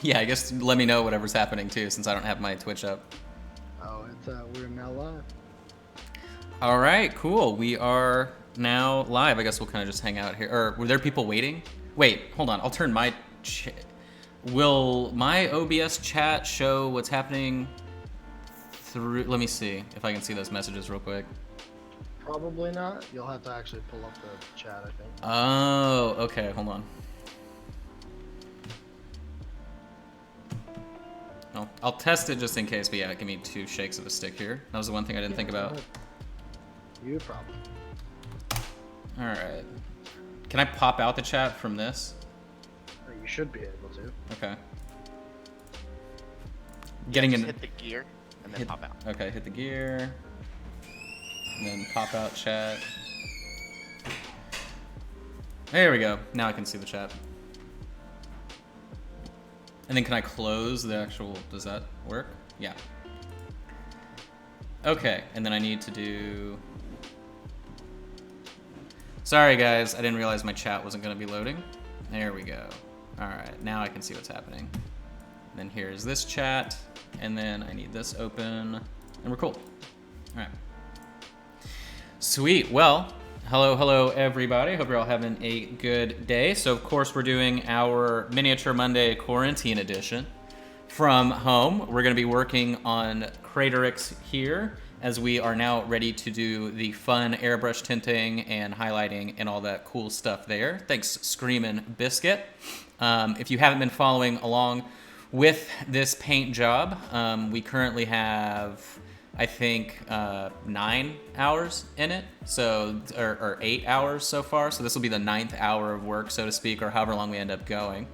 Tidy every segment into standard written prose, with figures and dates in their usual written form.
Yeah, I guess let me know whatever's happening too, since I don't have my Twitch up. Oh, it's we're now live. All right, cool. We are now live. I guess we'll kind of just hang out here. Or were there people waiting? Wait, hold on. I'll turn my. Will my OBS chat show what's happening through? Let me see if I can see those messages real quick. Probably not. You'll have to actually pull up the chat, I think. Oh, okay. Hold on. I'll test it just in case, but yeah, give me 2 shakes of a stick here. That was the one thing I didn't think about. You problem. All right. Can I pop out the chat from this? You should be able to. Okay. Yeah, Getting just in. hit the gear and then pop out. Okay, hit the gear. And then pop out chat. There we go. Now I can see the chat. And then can I close the actual, does that work? Yeah. Okay, and then I need to do... Sorry guys, I didn't realize my chat wasn't gonna be loading. There we go. All right, now I can see what's happening. And then here's this chat, and then I need this open, and we're cool. All right. Sweet, well, hello everybody. Hope you're all having a good day. So of course we're doing our Miniature Monday Quarantine Edition from home. We're gonna be working on Craterix here as we are now ready to do the fun airbrush tinting and highlighting and all that cool stuff there. Thanks, Screamin' Biscuit. If you haven't been following along with this paint job, we currently have, I think, 9 hours in it, so or 8 hours so far. So this will be the 9th hour of work, so to speak, or however long we end up going.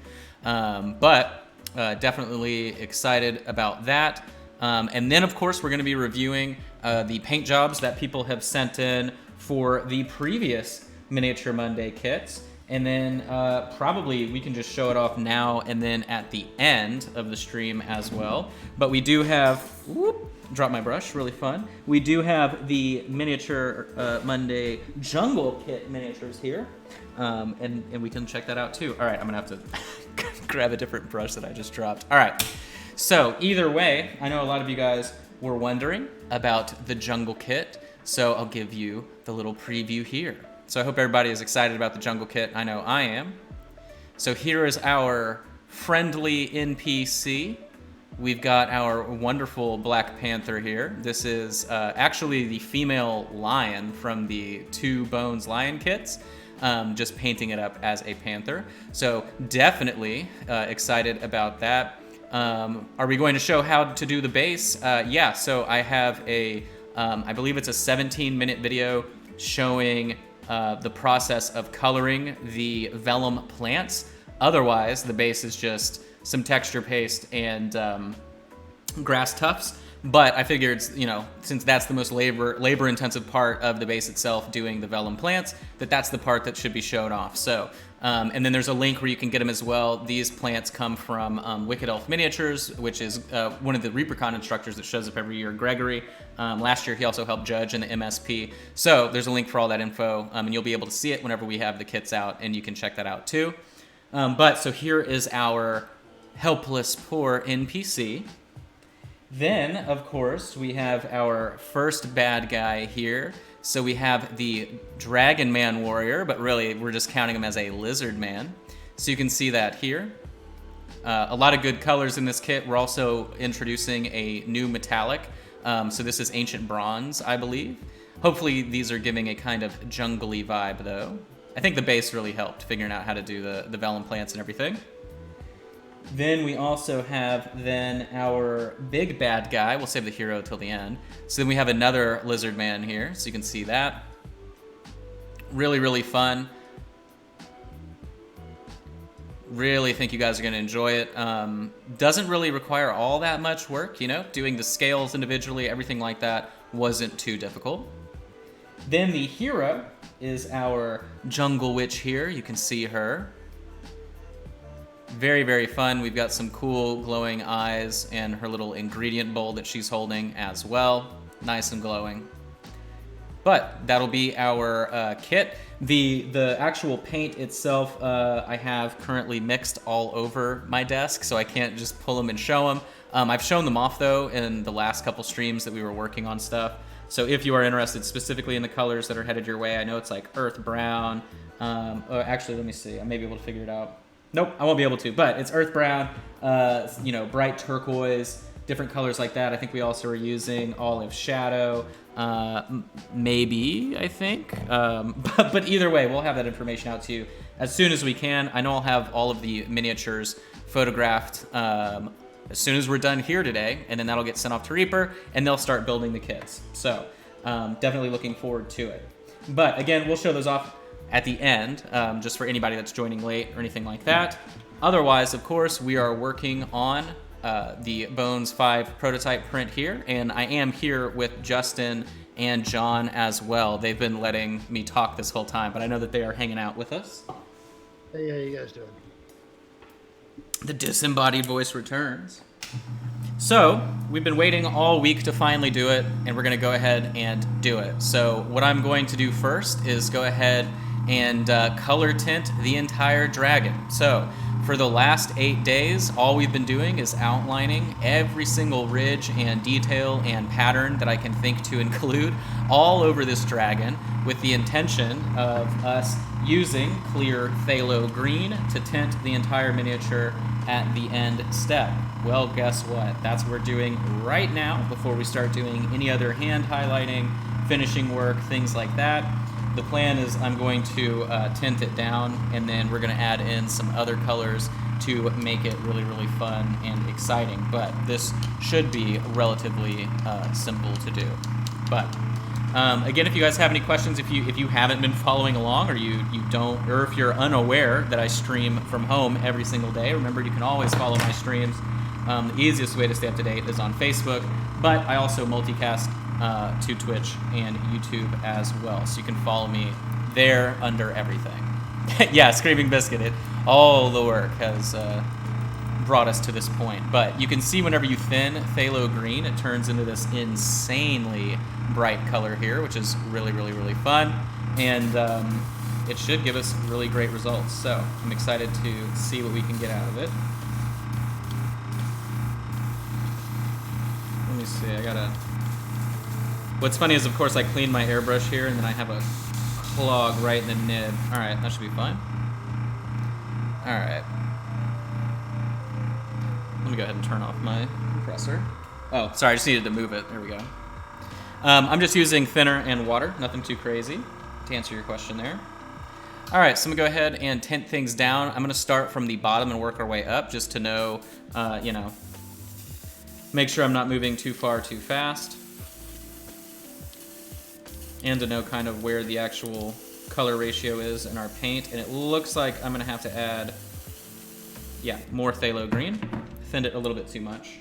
But definitely excited about that. And then, of course, we're going to be reviewing the paint jobs that people have sent in for the previous Miniature Monday kits. And then probably we can just show it off now and then at the end of the stream as well. But we do have, whoop, drop my brush, really fun. We do have the Miniature Monday Jungle Kit miniatures here. And we can check that out too. All right, I'm gonna have to grab a different brush that I just dropped. All right, so either way, I know a lot of you guys were wondering about the Jungle Kit. So I'll give you the little preview here. So I hope everybody is excited about the Jungle Kit. I know I am. So here is our friendly NPC. We've got our wonderful Black Panther here. This is actually the female lion from the 2 Bones lion kits, just painting it up as a panther. So definitely excited about that. Are we going to show how to do the base? Yeah, so I have a, I believe it's a 17-minute video showing the process of coloring the vellum plants. Otherwise, the base is just some texture paste and grass tufts. But I figured, you know, since that's the most labor-intensive part of the base itself, doing the vellum plants, that's the part that should be shown off. So, and then there's a link where you can get them as well. These plants come from Wicked Elf Miniatures, which is one of the ReaperCon instructors that shows up every year, Gregory. Last year, he also helped judge in the MSP. So there's a link for all that info, and you'll be able to see it whenever we have the kits out, and you can check that out too. But so here is our helpless, poor NPC. Then, of course, we have our first bad guy here. So we have the Dragon Man Warrior, but really we're just counting him as a Lizard Man. So you can see that here. A lot of good colors in this kit. We're also introducing a new metallic. So this is Ancient Bronze, I believe. Hopefully these are giving a kind of jungly vibe, though. I think the base really helped figuring out how to do the vellum plants and everything. Then we also have then our big bad guy. We'll save the hero till the end. So then we have another lizard man here, so you can see that. Really, really fun. Really think you guys are gonna enjoy it. Doesn't really require all that much work, you know? Doing the scales individually, everything like that wasn't too difficult. Then the hero is our jungle witch here. You can see her. Very, very fun. We've got some cool glowing eyes and her little ingredient bowl that she's holding as well. Nice and glowing. But that'll be our kit. The actual paint itself, I have currently mixed all over my desk, so I can't just pull them and show them. I've shown them off though in the last couple streams that we were working on stuff. So if you are interested specifically in the colors that are headed your way, I know it's like earth brown. Actually, let me see. I may be able to figure it out. Nope, I won't be able to, but it's earth brown, you know, bright turquoise, different colors like that. I think we also are using olive shadow, maybe, I think. But either way, we'll have that information out to you as soon as we can. I know I'll have all of the miniatures photographed as soon as we're done here today, and then that'll get sent off to Reaper, and they'll start building the kits. So definitely looking forward to it. But again, we'll show those off at the end, just for anybody that's joining late or anything like that. Otherwise, of course, we are working on the Bones 5 prototype print here, and I am here with Justin and John as well. They've been letting me talk this whole time, but I know that they are hanging out with us. Hey, how you guys doing? The disembodied voice returns. So, we've been waiting all week to finally do it, and we're going to go ahead and do it. So, what I'm going to do first is go ahead and color tint the entire dragon. So, for the last 8 days, all we've been doing is outlining every single ridge and detail and pattern that I can think to include all over this dragon, with the intention of us using clear phthalo green to tint the entire miniature at the end step. Well, guess what? That's what we're doing right now before we start doing any other hand highlighting, finishing work, things like that. The plan is I'm going to tint it down, and then we're going to add in some other colors to make it really, really fun and exciting. But this should be relatively simple to do. But again, if you guys have any questions, if you haven't been following along, or you don't, or if you're unaware that I stream from home every single day, remember you can always follow my streams. The easiest way to stay up to date is on Facebook, but I also multicast to Twitch and YouTube as well, so you can follow me there under everything. Yeah, Screaming Biscuit, all the work has brought us to this point. But you can see whenever you thin phthalo green, it turns into this insanely bright color here, which is really, really, really fun, and it should give us really great results. So I'm excited to see what we can get out of it. Let me see, I gotta... What's funny is, of course, I cleaned my airbrush here, and then I have a clog right in the nib. All right, that should be fine. All right. Let me go ahead and turn off my compressor. Oh, sorry, I just needed to move it. There we go. I'm just using thinner and water, nothing too crazy, to answer your question there. All right, so I'm gonna go ahead and tint things down. I'm gonna start from the bottom and work our way up, just to know, you know, make sure I'm not moving too far too fast, and to know kind of where the actual color ratio is in our paint. And it looks like I'm gonna have to add, yeah, more phthalo green. Thinned it a little bit too much.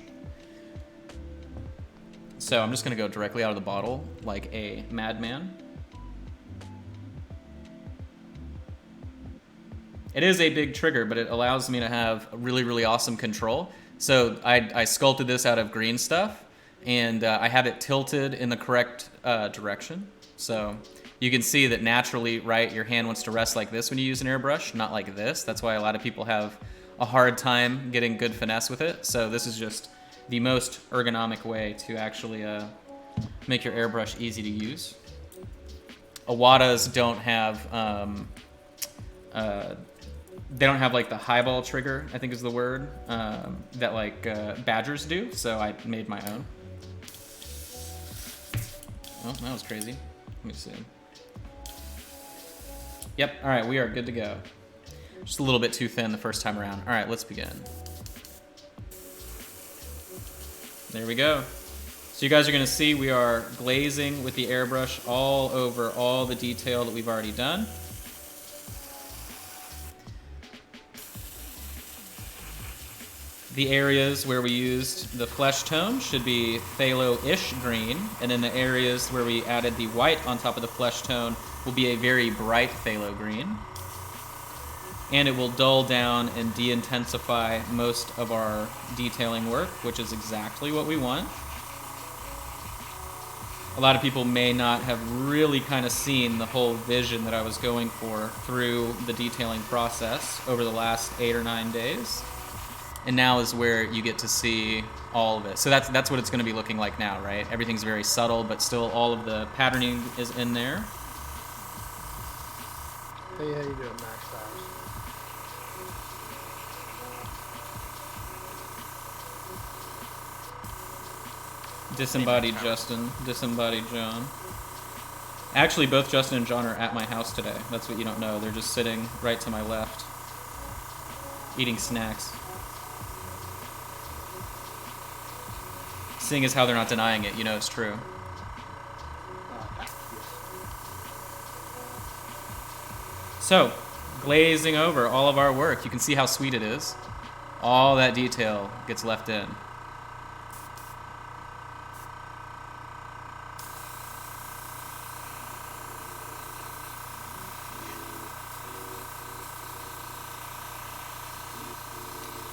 So I'm just gonna go directly out of the bottle like a madman. It is a big trigger, but it allows me to have really, really awesome control. So I sculpted this out of green stuff, and I have it tilted in the correct direction. So you can see that naturally, right, your hand wants to rest like this when you use an airbrush, not like this. That's why a lot of people have a hard time getting good finesse with it. So this is just the most ergonomic way to actually make your airbrush easy to use. Awadas don't have, they don't have like the highball trigger, I think is the word, that like Badgers do. So I made my own. Oh, that was crazy. Let me see. Yep, all right, we are good to go. Just a little bit too thin the first time around. All right, let's begin. There we go. So you guys are gonna see we are glazing with the airbrush all over all the detail that we've already done. The areas where we used the flesh tone should be phthalo-ish green, and then the areas where we added the white on top of the flesh tone will be a very bright phthalo green. And it will dull down and de-intensify most of our detailing work, which is exactly what we want. a lot of people may not have really kind of seen the whole vision that I was going for through the detailing process over the last 8 or 9 days. And now is where you get to see all of it. So that's what it's going to be looking like now, right? Everything's very subtle, but still all of the patterning is in there. Hey, how you doing, Max Tires? Disembodied Justin, disembodied John. Actually, both Justin and John are at my house today. That's what you don't know. They're just sitting right to my left, eating snacks. Seeing as how they're not denying it, you know it's true. Yes. So, glazing over all of our work. You can see how sweet it is. All that detail gets left in.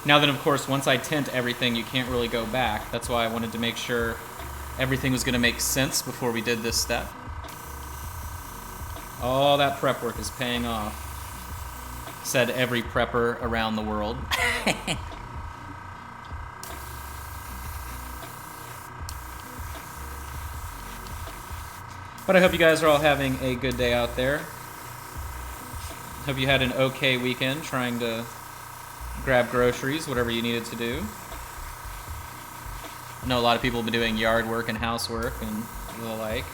Now then, of course, once I tint everything, you can't really go back. That's why I wanted to make sure everything was going to make sense before we did this step. All that prep work is paying off, said every prepper around the world. But I hope you guys are all having a good day out there. Hope you had an okay weekend trying to grab groceries, whatever you needed to do. I know a lot of people have been doing yard work and housework and the like.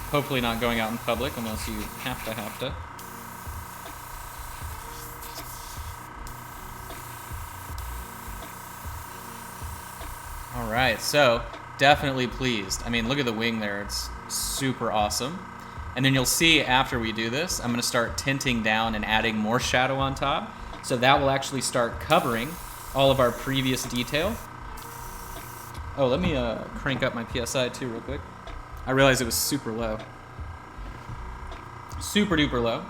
Hopefully not going out in public unless you have to. All right, so definitely pleased. I mean, look at the wing there. It's super awesome. And then you'll see after we do this, I'm going to start tinting down and adding more shadow on top. So that will actually start covering all of our previous detail. Oh, let me crank up my PSI too real quick. I realized it was super low. Super duper low.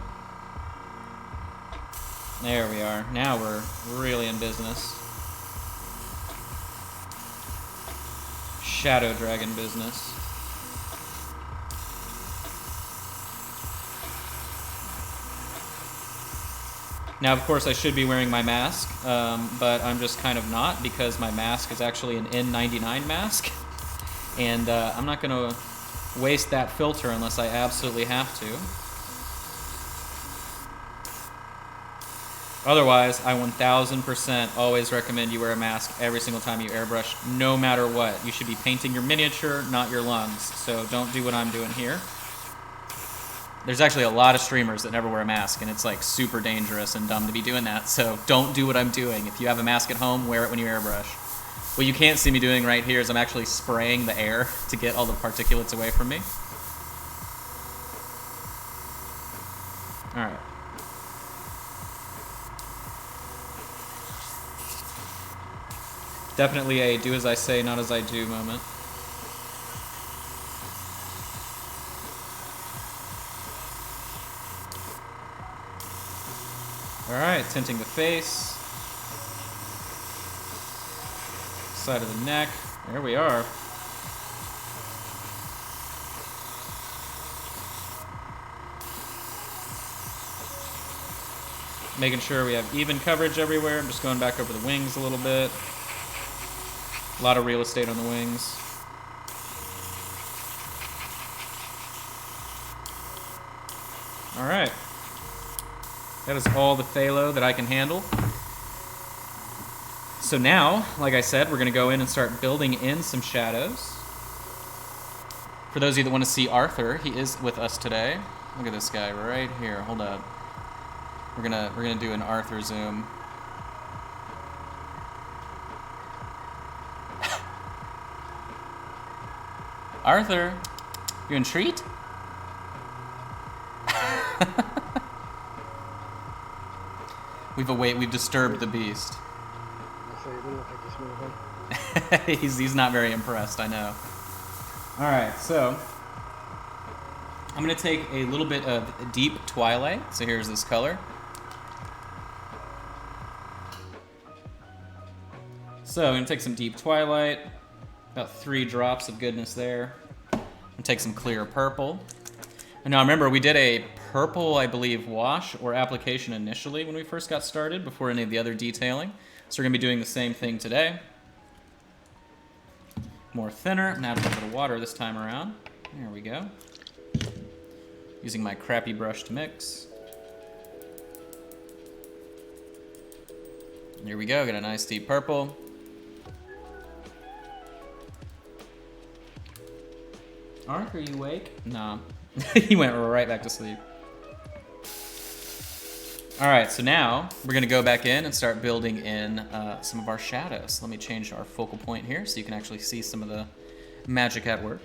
There we are. Now we're really in business. Shadow dragon business. Now, of course, I should be wearing my mask, but I'm just kind of not because my mask is actually an N99 mask. And I'm not going to waste that filter unless I absolutely have to. Otherwise, I 1000% always recommend you wear a mask every single time you airbrush, no matter what. You should be painting your miniature, not your lungs. So don't do what I'm doing here. There's actually a lot of streamers that never wear a mask, and it's like super dangerous and dumb to be doing that. So don't do what I'm doing. If you have a mask at home, wear it when you airbrush. What you can't see me doing right here is I'm actually spraying the air to get all the particulates away from me. All right. Definitely a do as I say, not as I do moment. Alright, tinting the face. Side of the neck. There we are. Making sure we have even coverage everywhere. I'm just going back over the wings a little bit. A lot of real estate on the wings. Alright. That is all the phthalo that I can handle. So now, like I said, we're going to go in and start building in some shadows. For those of you that want to see Arthur, he is with us today. Look at this guy right here. Hold up. We're gonna do an Arthur zoom. Arthur, you in treat? We've disturbed the beast. He's not very impressed, I know. Alright, so I'm gonna take a little bit of deep twilight. So here's this color. So I'm gonna take some deep twilight, About 3 drops of goodness there. And take some clear purple. And now remember, we did a purple, I believe, wash or application initially when we first got started, before any of the other detailing. So we're gonna be doing the same thing today. More thinner. I'm gonna add a little bit of water this time around. There we go. Using my crappy brush to mix. Here we go, got a nice deep purple. Ark, are you awake? Nah. He went right back to sleep. All right, so now we're gonna go back in and start building in some of our shadows. Let me change our focal point here so you can actually see some of the magic at work.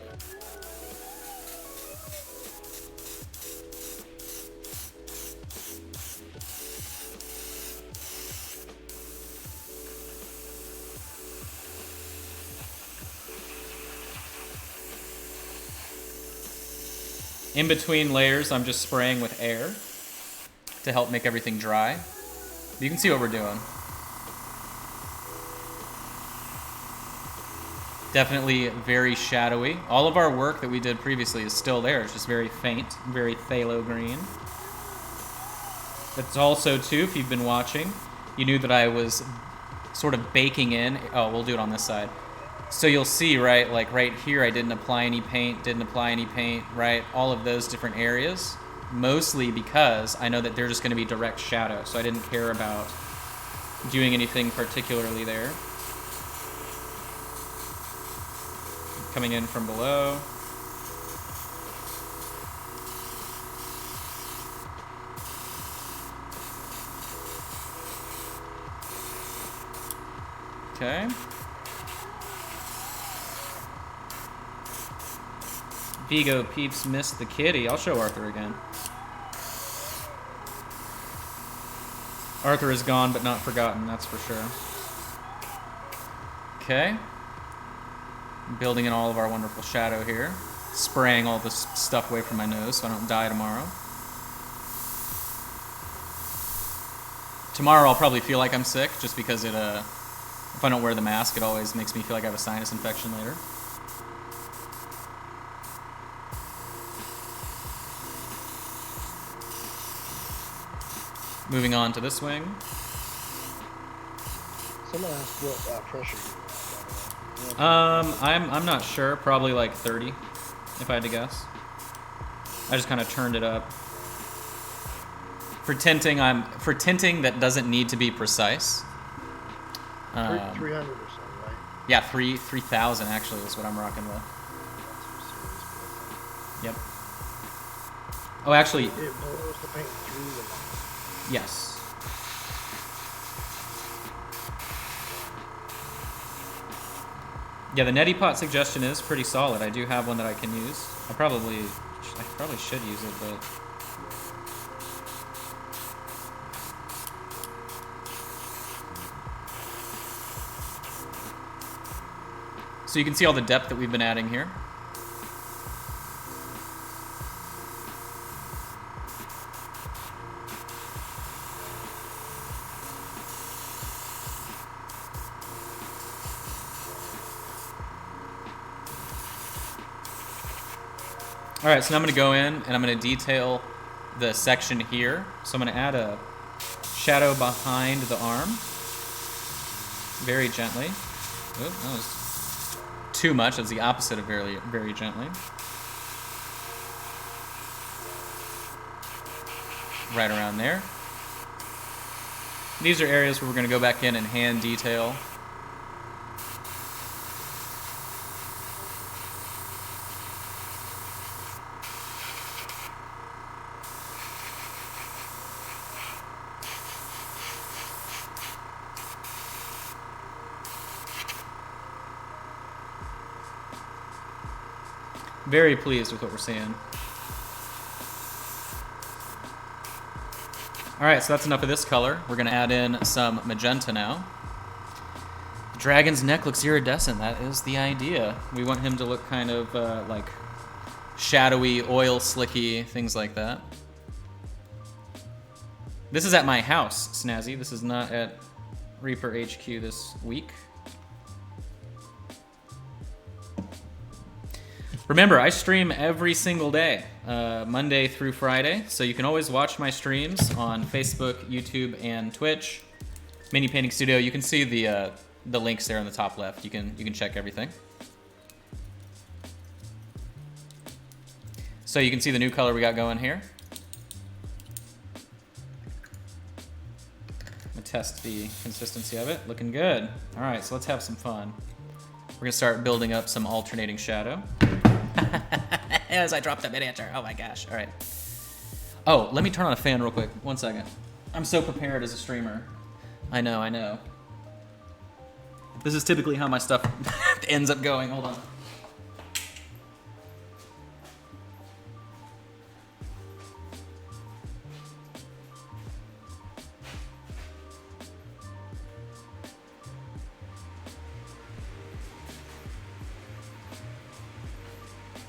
In between layers, I'm just spraying with air to help make everything dry. You can see what we're doing. Definitely very shadowy. All of our work that we did previously is still there. It's just very faint, very phthalo green. That's also, too, if you've been watching, you knew that I was sort of baking in. Oh, we'll do it on this side. So you'll see, right, like right here, I didn't apply any paint, right? All of those different areas, mostly because I know that they're just gonna be direct shadow, so I didn't care about doing anything particularly there. Coming in from below. Okay. Vigo peeps missed the kitty. I'll show Arthur again. Arthur is gone but not forgotten, that's for sure. Okay. Building in all of our wonderful shadow here. Spraying all this stuff away from my nose so I don't die tomorrow. Tomorrow I'll probably feel like I'm sick just because it, if I don't wear the mask, it always makes me feel like I have a sinus infection later. Moving on to this wing. Someone asked what pressure you have, I'm not sure. Probably like 30, if I had to guess. I just kind of turned it up. For tinting, for tinting that doesn't need to be precise. 300 or so, right? Yeah, 3,000 actually is what I'm rocking with. Yep. Oh, actually. It blows the paint through the line. Yes. Yeah, the neti pot suggestion is pretty solid. I do have one that I can use. I probably should use it, but so you can see all the depth that we've been adding here. All right, so now I'm gonna go in and I'm gonna detail the section here. So I'm gonna add a shadow behind the arm, very gently. Oop, that was too much. That's the opposite of very, very gently. Right around there. These are areas where we're gonna go back in and hand detail. Very pleased with what we're seeing. All right, so that's enough of this color. We're gonna add in some magenta now. The dragon's neck looks iridescent. That is the idea. We want him to look kind of like shadowy, oil slicky, things like that. This is at my house, Snazzy. This is not at Reaper HQ this week. Remember, I stream every single day, Monday through Friday, so you can always watch my streams on Facebook, YouTube, and Twitch. Mini Painting Studio. You can see the links there on the top left. You can check everything. So you can see the new color we got going here. I'm gonna test the consistency of it. Looking good. All right, so let's have some fun. We're gonna start building up some alternating shadow. As I drop the miniature. Oh my gosh. All right. Oh, let me turn on a fan real quick. 1 second. I'm so prepared as a streamer. I know. This is typically how my stuff ends up going. Hold on.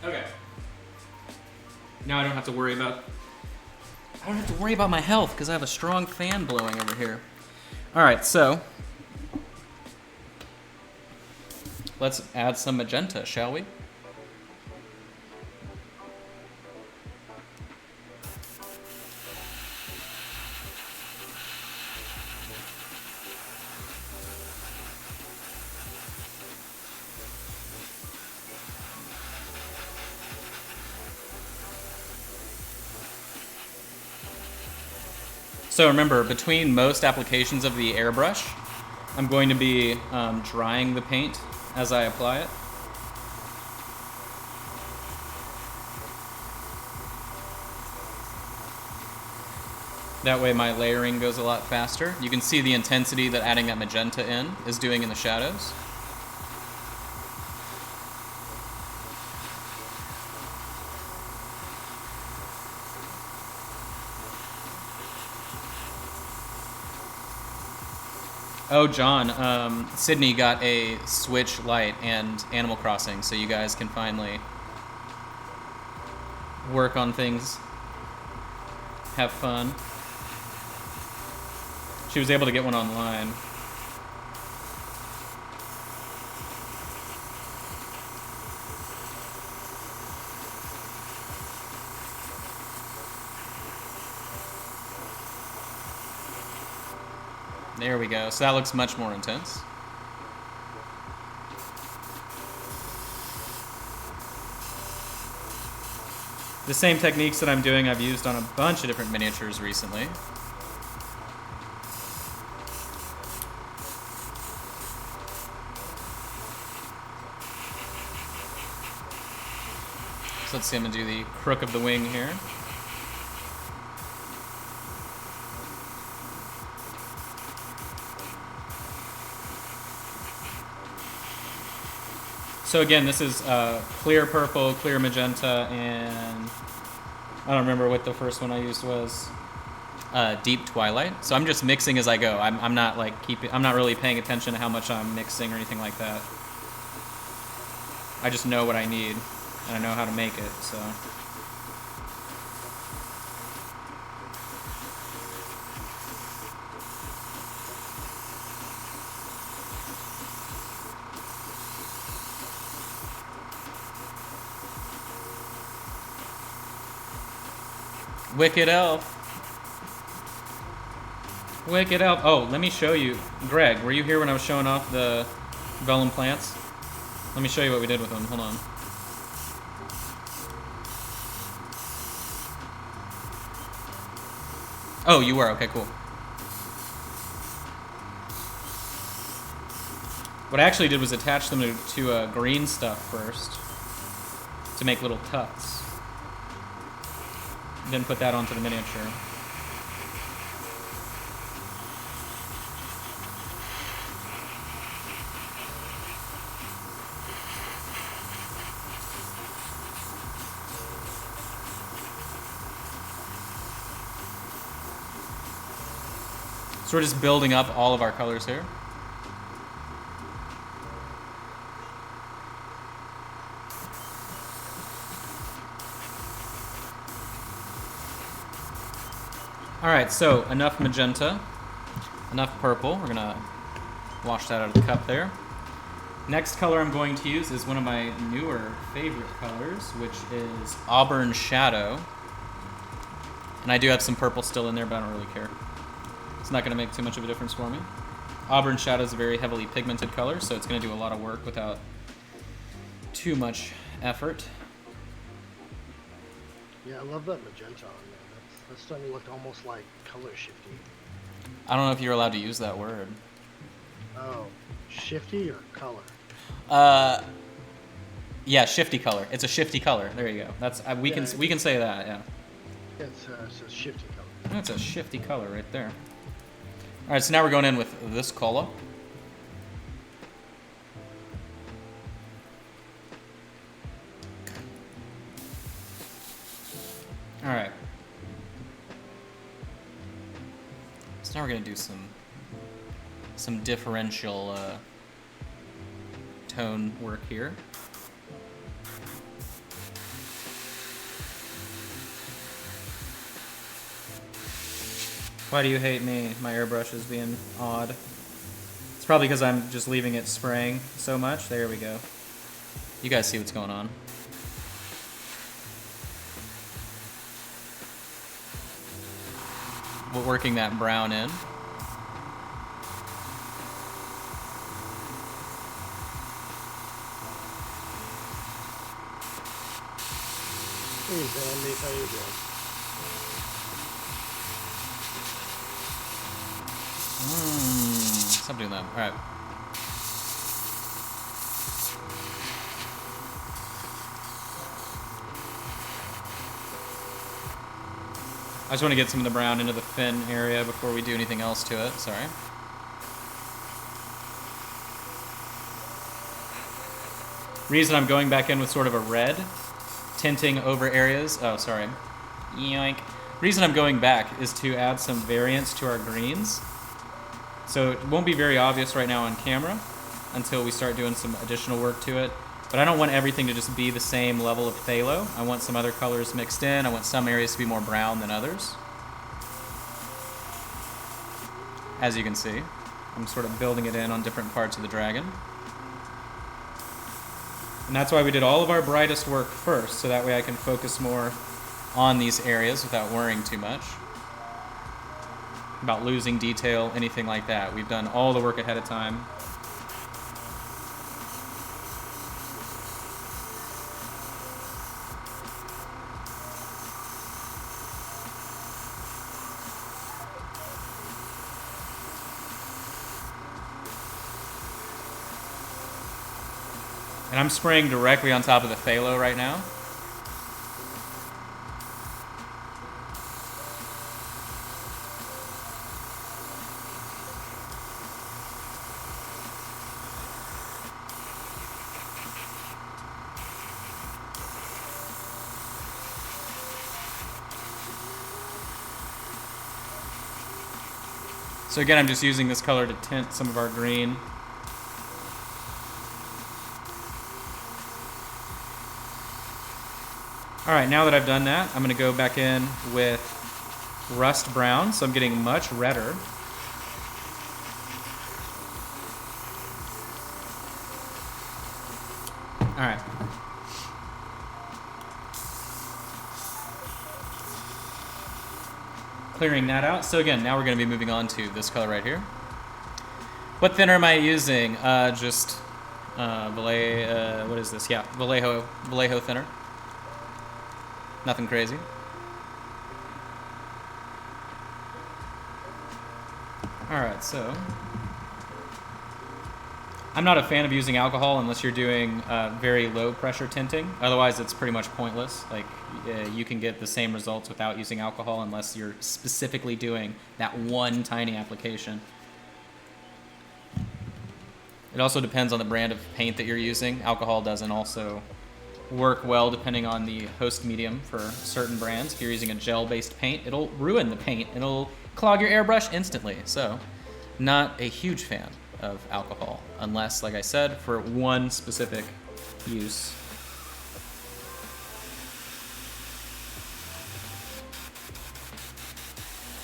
Okay. Now I don't have to worry about my health because I have a strong fan blowing over here. All right, so let's add some magenta, shall we? So remember, between most applications of the airbrush, I'm going to be drying the paint as I apply it. That way my layering goes a lot faster. You can see the intensity that adding that magenta in is doing in the shadows. Oh, John, Sydney got a Switch Lite and Animal Crossing, so you guys can finally work on things, have fun. She was able to get one online. There we go. So that looks much more intense. The same techniques that I'm doing, I've used on a bunch of different miniatures recently. So let's see, I'm gonna do the crook of the wing here. So again, this is clear purple, clear magenta, and I don't remember what the first one I used was. Deep twilight. So I'm just mixing as I go. I'm not like I'm not really paying attention to how much I'm mixing or anything like that. I just know what I need and I know how to make it. So. Wicked Elf. Wicked Elf. Oh, let me show you. Greg, were you here when I was showing off the vellum plants? Let me show you what we did with them. Hold on. Oh, you were? Okay, cool. What I actually did was attach them to green stuff first to make little tufts. Then put that onto the miniature. So we're just building up all of our colors here. All right, so enough magenta, enough purple. We're gonna wash that out of the cup there. Next color I'm going to use is one of my newer favorite colors, which is Auburn Shadow. And I do have some purple still in there, but I don't really care. It's not going to make too much of a difference for me. Auburn Shadow is a very heavily pigmented color, so it's going to do a lot of work without too much effort. Yeah, I love that magenta on there. That's starting to look almost like color shifty. I don't know if you're allowed to use that word. Oh, shifty or color? Yeah, shifty color. It's a shifty color. There you go. That's we can say that. Yeah. It's a shifty color. That's a shifty color right there. All right, so now we're going in with this color. All right. So now we're gonna do some differential tone work here. Why do you hate me? My airbrush is being odd. It's probably because I'm just leaving it spraying so much. There we go. You guys see what's going on. We're working that brown in. Hey, Zandy, how you doing? Stop doing that. All right. I just want to get some of the brown into the fin area before we do anything else to it. Sorry. Reason I'm going back in with sort of a red tinting over areas. Oh, sorry. Yoink. Reason I'm going back is to add some variance to our greens. So it won't be very obvious right now on camera until we start doing some additional work to it. But I don't want everything to just be the same level of phthalo. I want some other colors mixed in. I want some areas to be more brown than others. As you can see, I'm sort of building it in on different parts of the dragon. And that's why we did all of our brightest work first, so that way I can focus more on these areas without worrying too much about losing detail, anything like that. We've done all the work ahead of time. And I'm spraying directly on top of the phthalo right now. So again, I'm just using this color to tint some of our green. All right, now that I've done that, I'm gonna go back in with rust brown, so I'm getting much redder. All right. Clearing that out. So again, now we're gonna be moving on to this color right here. What thinner am I using? Just what is this? Yeah, Vallejo thinner. Nothing crazy. All right, so I'm not a fan of using alcohol unless you're doing very low pressure tinting. Otherwise, it's pretty much pointless. Like you can get the same results without using alcohol unless you're specifically doing that one tiny application. It also depends on the brand of paint that you're using. Alcohol doesn't also work well depending on the host medium for certain brands. If you're using a gel-based paint, it'll ruin the paint. It'll clog your airbrush instantly. So, not a huge fan of alcohol, unless, like I said, for one specific use.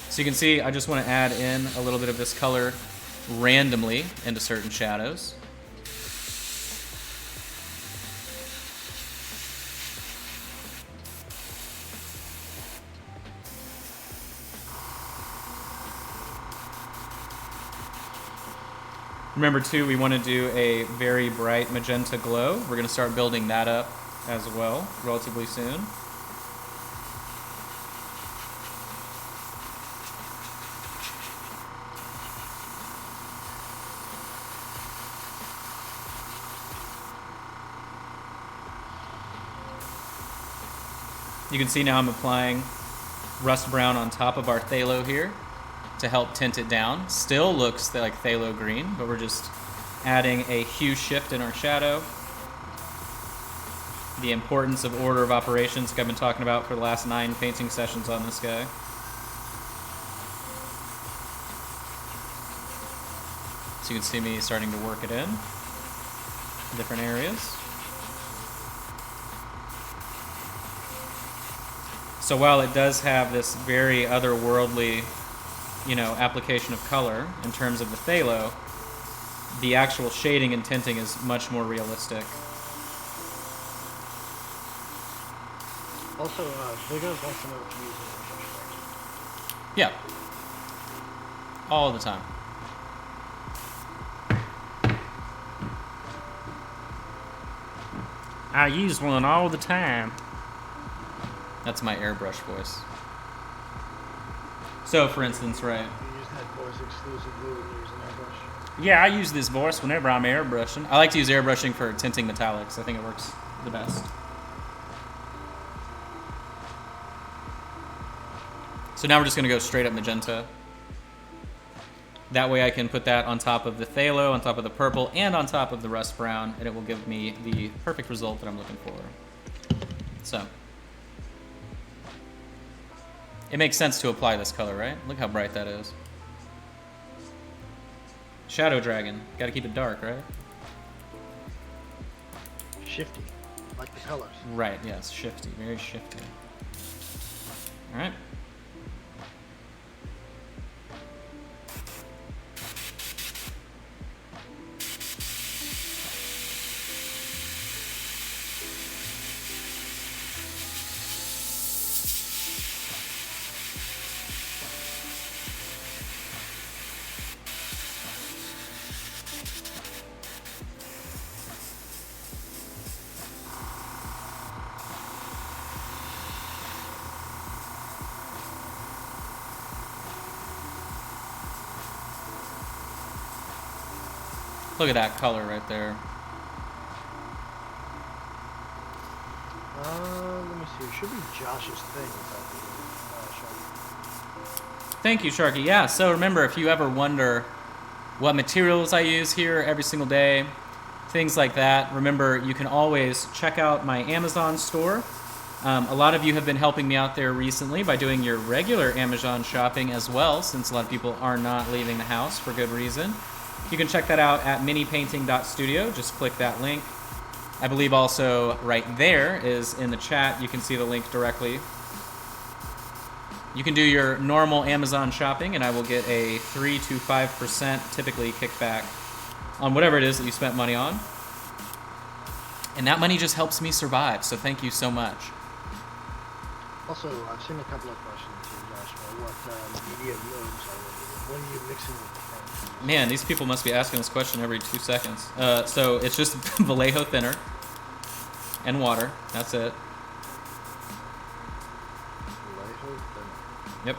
So you can see, I just want to add in a little bit of this color randomly into certain shadows. Remember too, we want to do a very bright magenta glow. We're going to start building that up as well relatively soon. You can see now I'm applying rust brown on top of our phthalo here to help tint it down. Still looks like phthalo green, but we're just adding a hue shift in our shadow. The importance of order of operations, like I've been talking about for the last 9 painting sessions on this guy. So you can see me starting to work it in different areas. So while it does have this very otherworldly, application of color in terms of the phthalo, the actual shading and tinting is much more realistic. Also, Vigos wants to know if you use it. Yeah. All the time. I use one all the time. That's my airbrush voice. So, for instance, right? You use that voice exclusively when you're using airbrush? Yeah, I use this voice whenever I'm airbrushing. I like to use airbrushing for tinting metallics. I think it works the best. So now we're just going to go straight up magenta. That way I can put that on top of the phthalo, on top of the purple, and on top of the rust brown, and it will give me the perfect result that I'm looking for. So it makes sense to apply this color, right? Look how bright that is. Shadow Dragon. Gotta keep it dark, right? Shifty, like the colors. Right, yes, shifty, very shifty. All right. Look at that color right there. Let me see. It should be Josh's thing. Thank you, Sharky. Yeah, so remember, if you ever wonder what materials I use here every single day, things like that, remember, you can always check out my Amazon store. A lot of you have been helping me out there recently by doing your regular Amazon shopping as well, since a lot of people are not leaving the house for good reason. You can check that out at minipainting.studio. Just click that link. I believe also right there is in the chat. You can see the link directly. You can do your normal Amazon shopping, and I will get a 3 to 5% typically kickback on whatever it is that you spent money on. And that money just helps me survive, so thank you so much. Also, I've seen a couple of questions here, Joshua. What media modes are when you mixing with the paint? Man, these people must be asking this question every 2 seconds. So it's just Vallejo thinner and water. That's it. Vallejo thinner. Yep.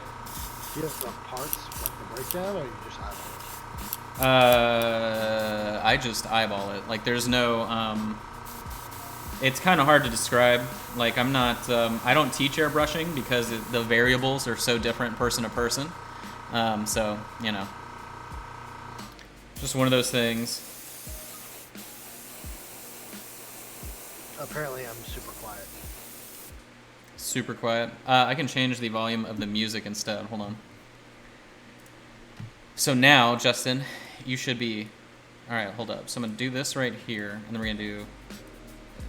Do you have the parts, like the breakdown, or you just eyeball it? I just eyeball it. Like, there's no, it's kind of hard to describe. Like, I'm not, I don't teach airbrushing because the variables are so different person to person. So, just one of those things. Apparently, I'm super quiet. Super quiet. I can change the volume of the music instead. Hold on. So now, Justin, you should be... All right, hold up. So I'm going to do this right here, and then we're going to do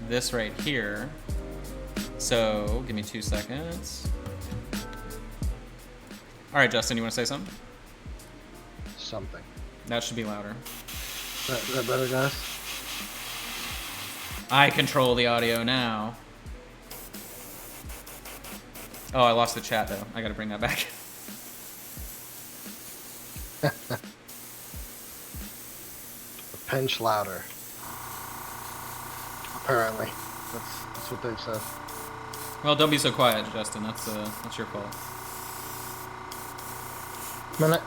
this right here. So give me 2 seconds. All right, Justin, you want to say something? Something. That should be louder. Is that better, guys? I control the audio now. Oh, I lost the chat, though. I got to bring that back. pinch louder. Apparently, that's what they've said. Well, don't be so quiet, Justin. That's your fault. I mean,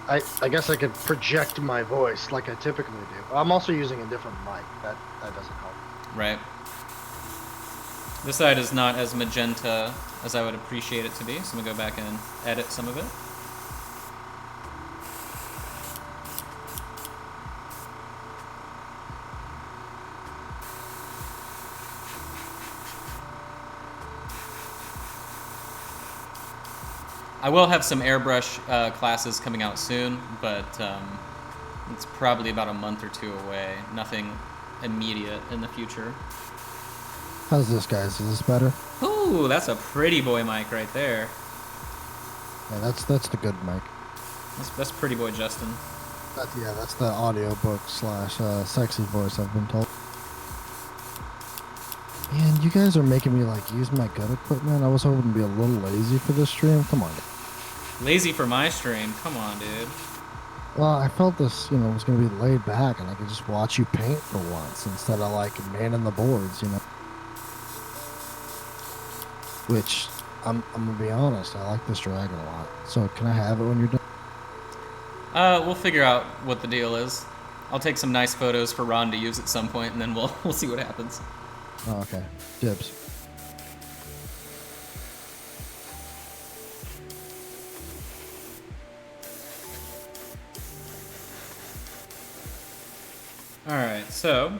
I guess I could project my voice like I typically do. I'm also using a different mic. That doesn't help. Right. This side is not as magenta as I would appreciate it to be, so I'm gonna go back and edit some of it. I will have some airbrush classes coming out soon, but it's probably about a month or two away. Nothing immediate in the future. How's this, guys? Is this better? Ooh, that's a pretty boy mic right there. Yeah, that's the good mic. That's pretty boy Justin. That's the audiobook / sexy voice I've been told. Man, you guys are making me like use my good equipment. I was hoping to be a little lazy for this stream. Come on. Lazy for my stream. Come on, dude. Well, I felt this, was gonna be laid back, and I could just watch you paint for once instead of like manning the boards, Which I'm gonna be honest, I like this dragon a lot. So can I have it when you're done? We'll figure out what the deal is. I'll take some nice photos for Ron to use at some point, and then we'll see what happens. Oh, okay. Dibs. Alright, so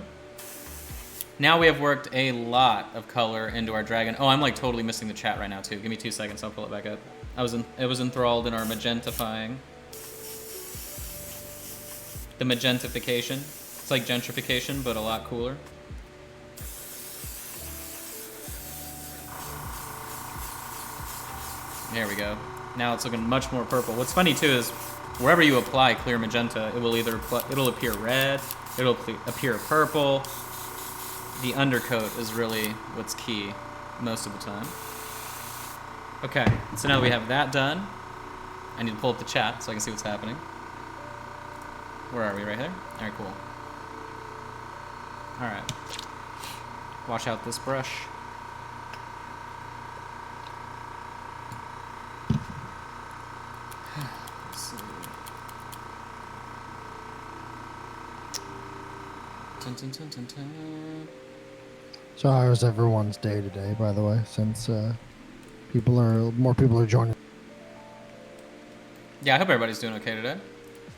now we have worked a lot of color into our dragon. Oh, I'm like totally missing the chat right now too. Give me 2 seconds, I'll pull it back up. It was enthralled in our magentifying. The magentification. It's like gentrification, but a lot cooler. There we go. Now it's looking much more purple. What's funny too is wherever you apply clear magenta, it will it'll appear red, it'll appear purple. The undercoat is really what's key most of the time. Okay, so now that we have that done, I need to pull up the chat so I can see what's happening. Where are we? Right here? All right, cool. All right. Wash out this brush. Let's see. Dun, dun, dun, dun, dun. So how is everyone's day today, by the way, since more people are joining? Yeah, I hope everybody's doing okay today.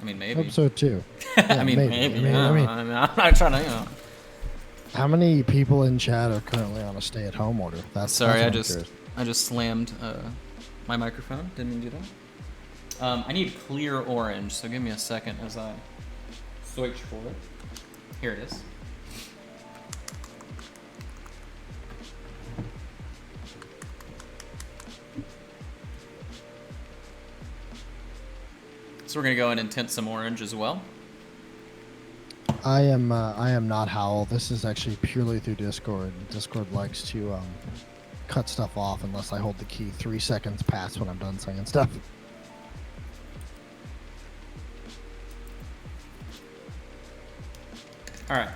I mean, maybe. I hope so too. I mean, maybe. I'm not trying to, How many people in chat are currently on a stay-at-home order? Sorry, I that's what I'm curious. just slammed my microphone. Didn't mean to do that. I need clear orange, so give me a second as I search for it. Here it is. So we're gonna go in and tint some orange as well. I am not Howl. This is actually purely through Discord. Discord likes to cut stuff off unless I hold the key 3 seconds past when I'm done saying stuff. All right.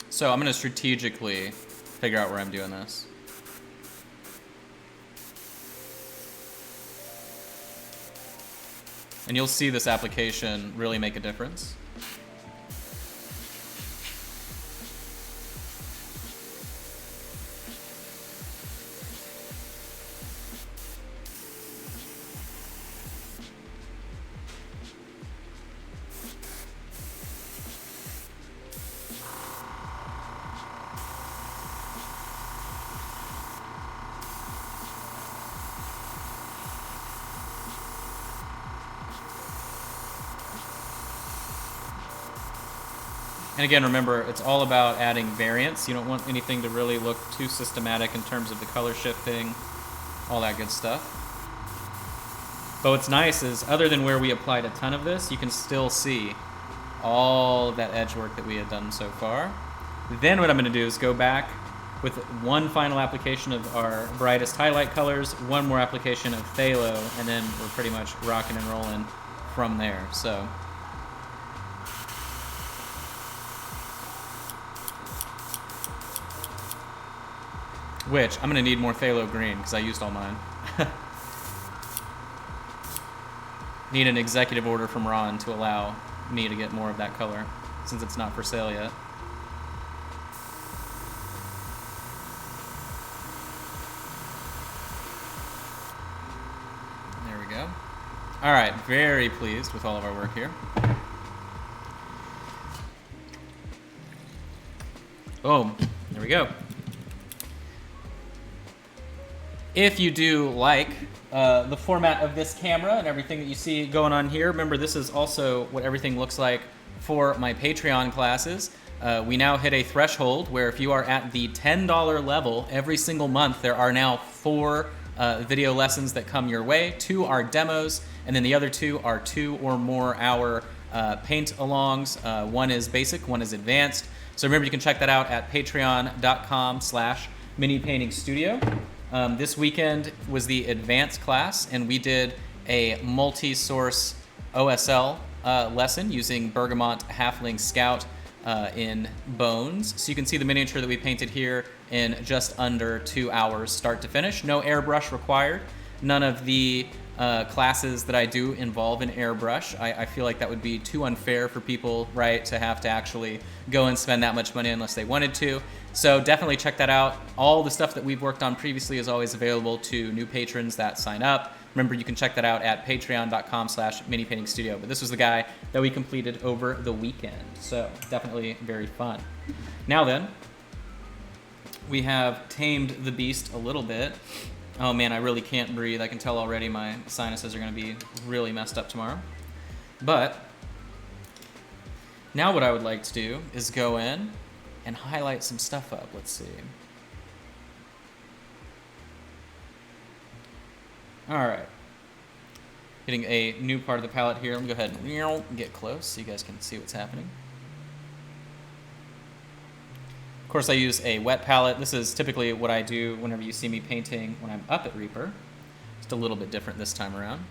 So I'm gonna strategically figure out where I'm doing this. And you'll see this application really make a difference. And again, remember, it's all about adding variance. You don't want anything to really look too systematic in terms of the color shifting, all that good stuff. But what's nice is, other than where we applied a ton of this, you can still see all of that edge work that we had done so far. Then what I'm going to do is go back with one final application of our brightest highlight colors, one more application of phthalo, and then we're pretty much rocking and rolling from there. So which I'm gonna need more phthalo green because I used all mine. Need an executive order from Ron to allow me to get more of that color since it's not for sale yet. There we go. All right, very pleased with all of our work here. Boom, there we go. If you do like the format of this camera and everything that you see going on here, remember this is also what everything looks like for my Patreon classes. We now hit a threshold where if you are at the $10 level every single month, there are now 4 video lessons that come your way. 2 are demos, and then the other 2 are 2 or more hour paint alongs. One is basic, one is advanced. So remember, you can check that out at patreon.com/minipaintingstudio. This weekend was the advanced class, and we did a multi-source OSL lesson using Bergamot Halfling Scout in Bones. So you can see the miniature that we painted here in just under 2 hours, start to finish. No airbrush required. None of the classes that I do involve an airbrush. I feel like that would be too unfair for people, right, to have to actually go and spend that much money unless they wanted to. So definitely check that out. All the stuff that we've worked on previously is always available to new patrons that sign up. Remember, you can check that out at patreon.com/minipaintingstudio. But this was the guy that we completed over the weekend. So definitely very fun. Now then, we have tamed the beast a little bit. Oh man, I really can't breathe. I can tell already my sinuses are going to be really messed up tomorrow. But now what I would like to do is go in and highlight some stuff up. Let's see. All right. Getting a new part of the palette here. Let me go ahead and get close so you guys can see what's happening. Of course, I use a wet palette. This is typically what I do whenever you see me painting when I'm up at Reaper. Just a little bit different this time around.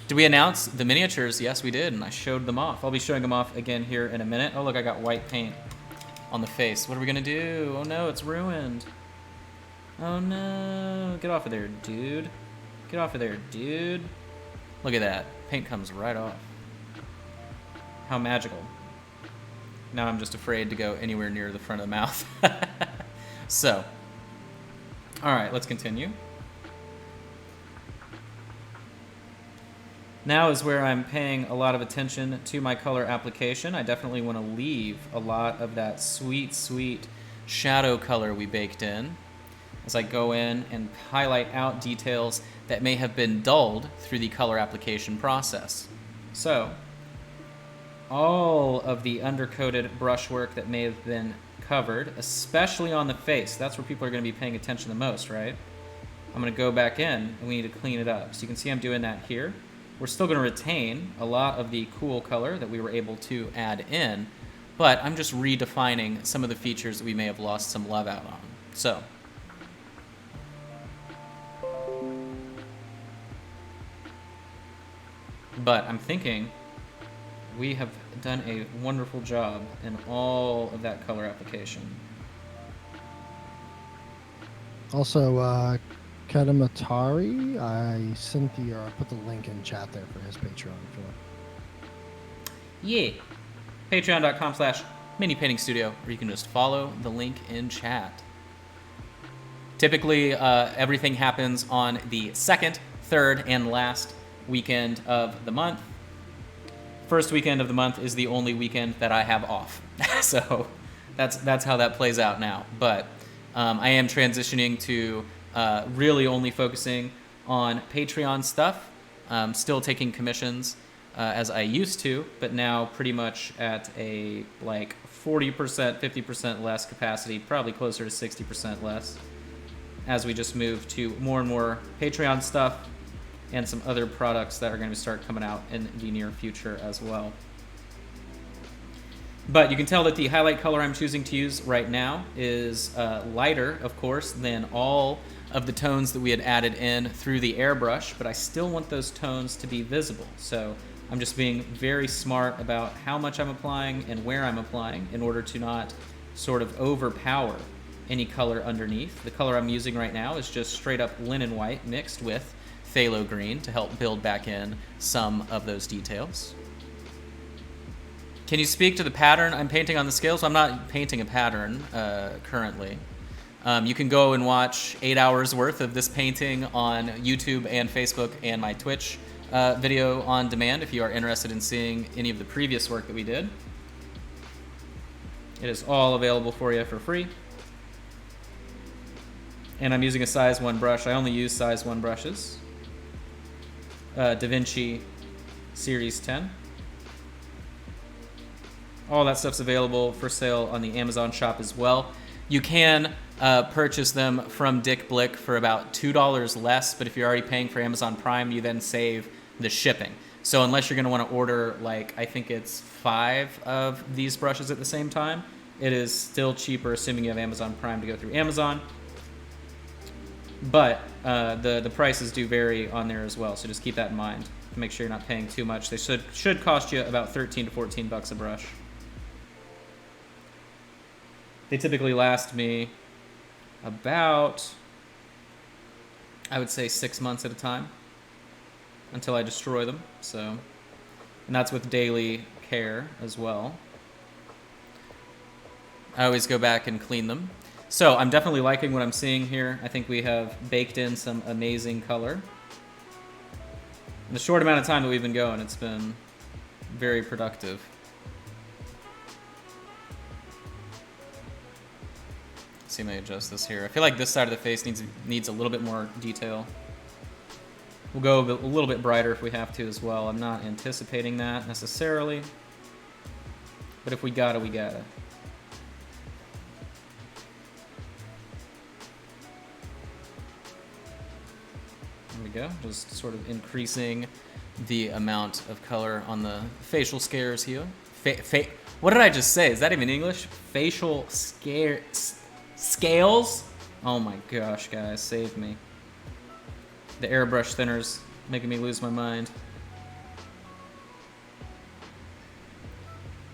Did we announce the miniatures? Yes, we did, and I showed them off. I'll be showing them off again here in a minute. Oh, look, I got white paint on the face. What are we gonna do? Oh no, it's ruined. Oh no, get off of there, dude. Get off of there, dude. Look at that, paint comes right off. How magical. Now I'm just afraid to go anywhere near the front of the mouth. So, all right, let's continue. Now is where I'm paying a lot of attention to my color application. I definitely want to leave a lot of that sweet, sweet shadow color we baked in as I go in and highlight out details that may have been dulled through the color application process. So, all of the undercoated brushwork that may have been covered, especially on the face, that's where people are going to be paying attention the most, right? I'm going to go back in and we need to clean it up. So you can see I'm doing that here. We're still going to retain a lot of the cool color that we were able to add in, but I'm just redefining some of the features that we may have lost some love out on. So, but I'm thinking we have done a wonderful job in all of that color application. Also, Kadamatari, I sent the I put the link in chat there for his Patreon. Yeah. Patreon.com/minipaintingstudio, or you can just follow the link in chat. Typically, everything happens on the second, third, and last weekend of the month. First weekend of the month is the only weekend that I have off. So that's how that plays out now. But I am transitioning to really only focusing on Patreon stuff. Still taking commissions as I used to, but now pretty much at a like 40%, 50% less capacity, probably closer to 60% less, as we just move to more and more Patreon stuff and some other products that are going to start coming out in the near future as well. But you can tell that the highlight color I'm choosing to use right now is lighter, of course, than all of the tones that we had added in through the airbrush, but I still want those tones to be visible. So I'm just being very smart about how much I'm applying and where I'm applying in order to not sort of overpower any color underneath. The color I'm using right now is just straight up linen white mixed with phthalo green to help build back in some of those details. Can you speak to the pattern I'm painting on the scales? Well, I'm not painting a pattern currently. You can go and watch 8 hours worth of this painting on YouTube and Facebook and my Twitch video on demand if you are interested in seeing any of the previous work that we did. It is all available for you for free. And I'm using a size 1 brush. I only use size 1 brushes. Da Vinci Series 10. All that stuff's available for sale on the Amazon shop as well. You can purchase them from Dick Blick for about $2 less, but if you're already paying for Amazon Prime, you then save the shipping. So unless you're going to want to order, like, I think it's 5 of these brushes at the same time, it is still cheaper, assuming you have Amazon Prime to go through Amazon. But the prices do vary on there as well, so just keep that in mind to make sure you're not paying too much. They should cost you about 13 to 14 bucks a brush. They typically last me about, I would say, 6 months at a time until I destroy them. So, and that's with daily care as well. I always go back and clean them. So I'm definitely liking what I'm seeing here. I think we have baked in some amazing color. In the short amount of time that we've been going, it's been very productive. Let's see if I adjust this here. I feel like this side of the face needs a little bit more detail. We'll go a little bit brighter if we have to as well. I'm not anticipating that necessarily, but if we gotta, we gotta. There we go, just sort of increasing the amount of color on the facial scars here. What did I just say? Is that even English? Facial scales? Oh my gosh, guys, save me. The airbrush thinner's making me lose my mind.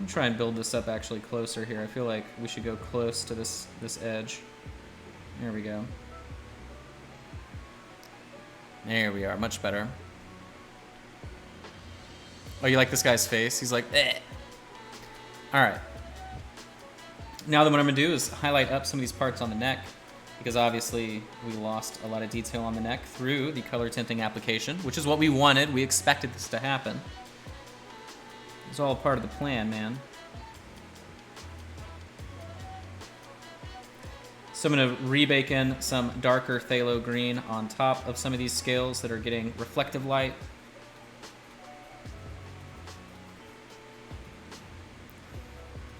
I'm trying to build this up actually closer here. I feel like we should go close to this edge. There we go. There we are, much better. Oh, you like this guy's face? He's like, eh. All right. Now then what I'm gonna do is highlight up some of these parts on the neck, because obviously we lost a lot of detail on the neck through the color tinting application, which is what we wanted. We expected this to happen. It was all part of the plan, man. So I'm gonna rebake in some darker phthalo green on top of some of these scales that are getting reflective light.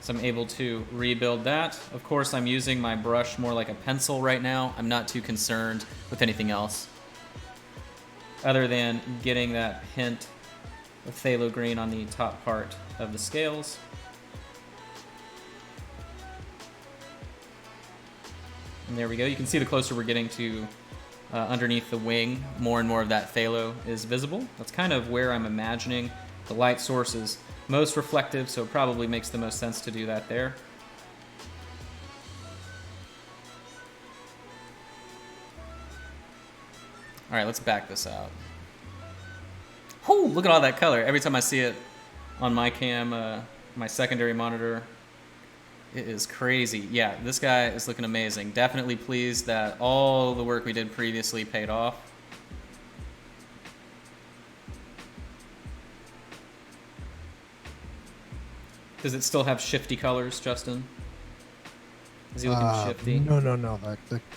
So I'm able to rebuild that. Of course, I'm using my brush more like a pencil right now. I'm not too concerned with anything else other than getting that hint of phthalo green on the top part of the scales. And there we go. You can see the closer we're getting to underneath the wing, more and more of that phthalo is visible. That's kind of where I'm imagining the light source is most reflective, so it probably makes the most sense to do that there. All right, let's back this out. Oh, look at all that color. Every time I see it on my cam, my secondary monitor, it is crazy. Yeah, this guy is looking amazing. Definitely pleased that all the work we did previously paid off. Does it still have shifty colors, Justin? Is he looking shifty? No.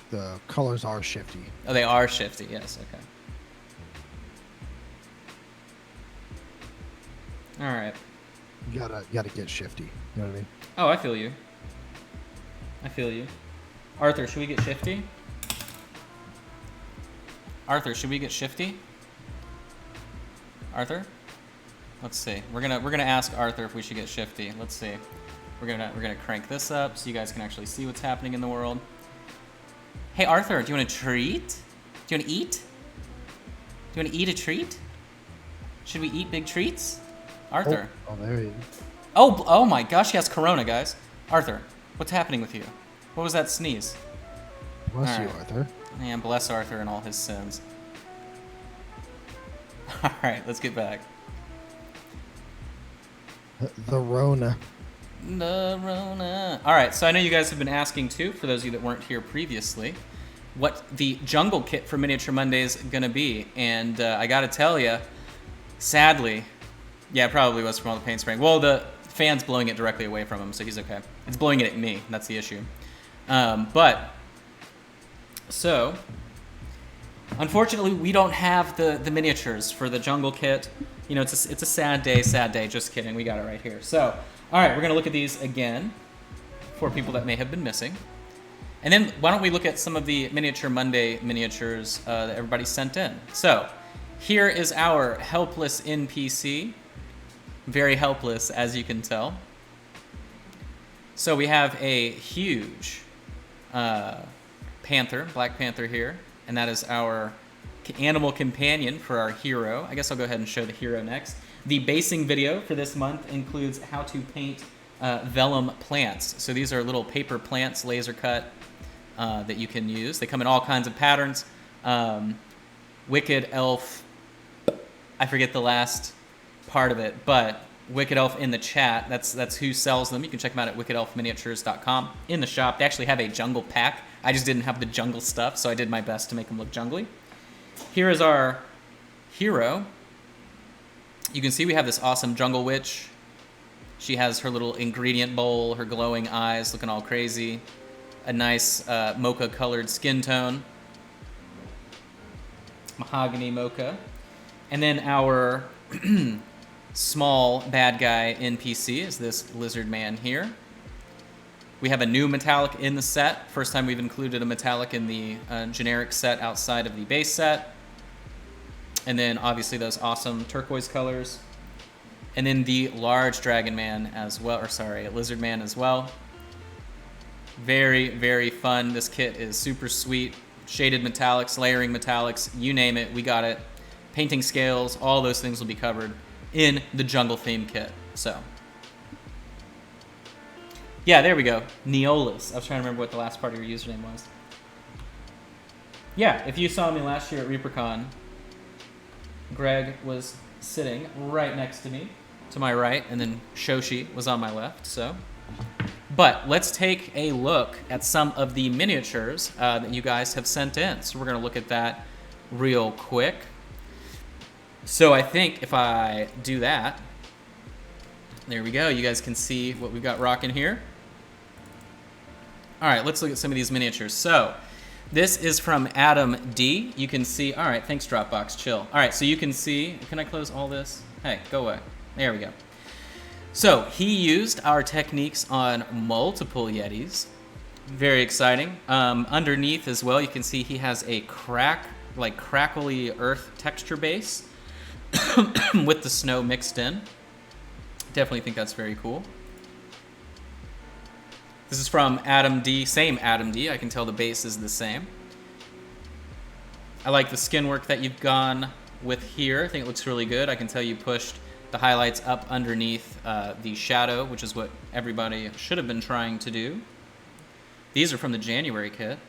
The colors are shifty. Oh, they are shifty. Yes. Okay. All right. You gotta get shifty. You know what I mean? Oh, I feel you. I feel you. Arthur, should we get shifty? Arthur, should we get shifty? Arthur? Let's see. We're gonna ask Arthur if we should get shifty. Let's see. We're gonna crank this up so you guys can actually see what's happening in the world. Hey, Arthur, do you want a treat? Do you want to eat? Do you want to eat a treat? Should we eat big treats? Arthur. Oh, there he is. Oh my gosh, he has corona, guys. Arthur, what's happening with you? What was that sneeze? Bless you, Alright. Arthur. Man, bless Arthur and all his sins. Alright, let's get back. The Rona. The Rona. Alright, so I know you guys have been asking too, for those of you that weren't here previously, what the jungle kit for Miniature Monday is going to be. And I got to tell you, sadly, yeah, it probably was from all the paint spraying. Well, the fan's blowing it directly away from him, so he's okay. It's blowing it at me. That's the issue. So, unfortunately, we don't have the miniatures for the jungle kit. You know, it's a sad day, Just kidding. We got it right here. So, all right, we're going to look at these again for people that may have been missing. And then why don't we look at some of the Miniature Monday miniatures that everybody sent in. So, here is our helpless NPC. Very helpless, as you can tell. So we have a huge panther, Black Panther here, and that is our animal companion for our hero. I guess I'll go ahead and show the hero next. The basing video for this month includes how to paint vellum plants. So these are little paper plants, laser cut, that you can use. They come in all kinds of patterns. Wicked Elf, I forget the last part of it, but Wicked Elf in the chat, that's who sells them. You can check them out at wickedelfminiatures.com. In the shop, they actually have a jungle pack. I just didn't have the jungle stuff, so I did my best to make them look jungly. Here is our hero. You can see we have this awesome jungle witch. She has her little ingredient bowl, her glowing eyes looking all crazy, a nice mocha colored skin tone, mahogany mocha. And then our small bad guy NPC is this lizard man here. We have a new metallic in the set. First time we've included a metallic in the generic set outside of the base set. And then obviously those awesome turquoise colors. And then the large dragon man as well, or sorry, lizard man as well. Very, very fun. This kit is super sweet. Shaded metallics, layering metallics, you name it, we got it. Painting scales, all those things will be covered in the jungle theme kit. So, yeah, there we go. Neolus. I was trying to remember what the last part of your username was. Yeah, if you saw me last year at ReaperCon, Greg was sitting right next to me, to my right, and then Shoshi was on my left, so. But let's take a look at some of the miniatures that you guys have sent in. So we're going to look at that real quick. So I think if I do that, there we go. You guys can see what we've got rocking here. All right, let's look at some of these miniatures. So this is from Adam D. You can see, all right, thanks Dropbox, chill. All right, so you can see, can I close all this? Hey, go away. There we go. So he used our techniques on multiple Yetis. Very exciting. Underneath as well, you can see he has a crackly earth texture base with the snow mixed in. Definitely think that's very cool. This is from Adam D, same Adam D. I can tell the base is the same. I like the skin work that you've gone with here. I think it looks really good. I can tell you pushed the highlights up underneath the shadow, which is what everybody should have been trying to do. These are from the January kit.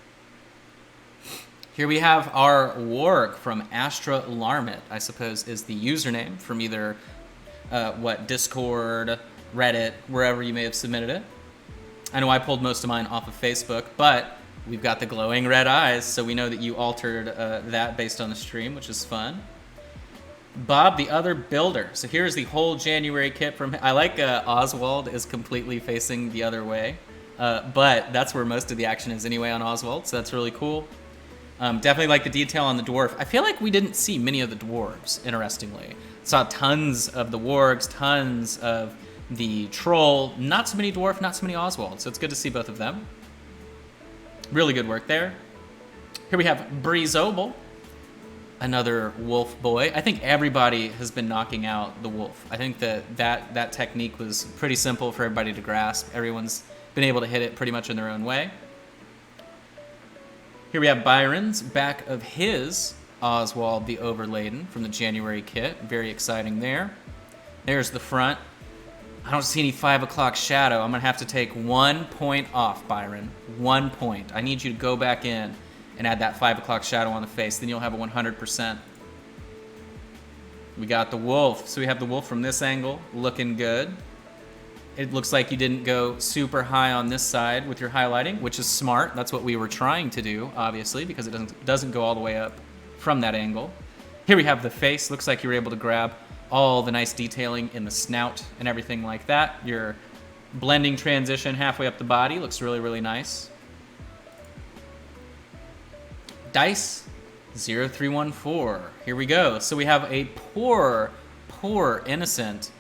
Here we have our warg from Astra Larmit, I suppose is the username from either Discord, Reddit, wherever you may have submitted it. I know I pulled most of mine off of Facebook, but we've got the glowing red eyes, so we know that you altered that based on the stream, which is fun. Bob, the other builder. So here's the whole January kit from. I like Oswald is completely facing the other way, but that's where most of the action is anyway on Oswald, so that's really cool. Definitely like the detail on the dwarf. I feel like we didn't see many of the dwarves, interestingly. Saw tons of the wargs, tons of the troll, not so many dwarf, not so many Oswald, so it's good to see both of them. Really good work there. Here we have Breezobel, another wolf boy. I think everybody has been knocking out the wolf. I think that technique was pretty simple for everybody to grasp. Everyone's been able to hit it pretty much in their own way. Here we have Byron's back of his Oswald the Overladen from the January kit. Very exciting there. There's the front. I don't see any 5 o'clock shadow. I'm going to have to take 1 point off, Byron. 1 point. I need you to go back in and add that 5 o'clock shadow on the face. Then you'll have a 100%. We got the wolf. So we have the wolf from this angle, looking good. It looks like you didn't go super high on this side with your highlighting, which is smart. That's what we were trying to do, obviously, because it doesn't go all the way up from that angle. Here we have the face. Looks like you were able to grab all the nice detailing in the snout and everything like that. Your blending transition halfway up the body looks really, really nice. Dice 0314. Here we go. So we have a poor innocent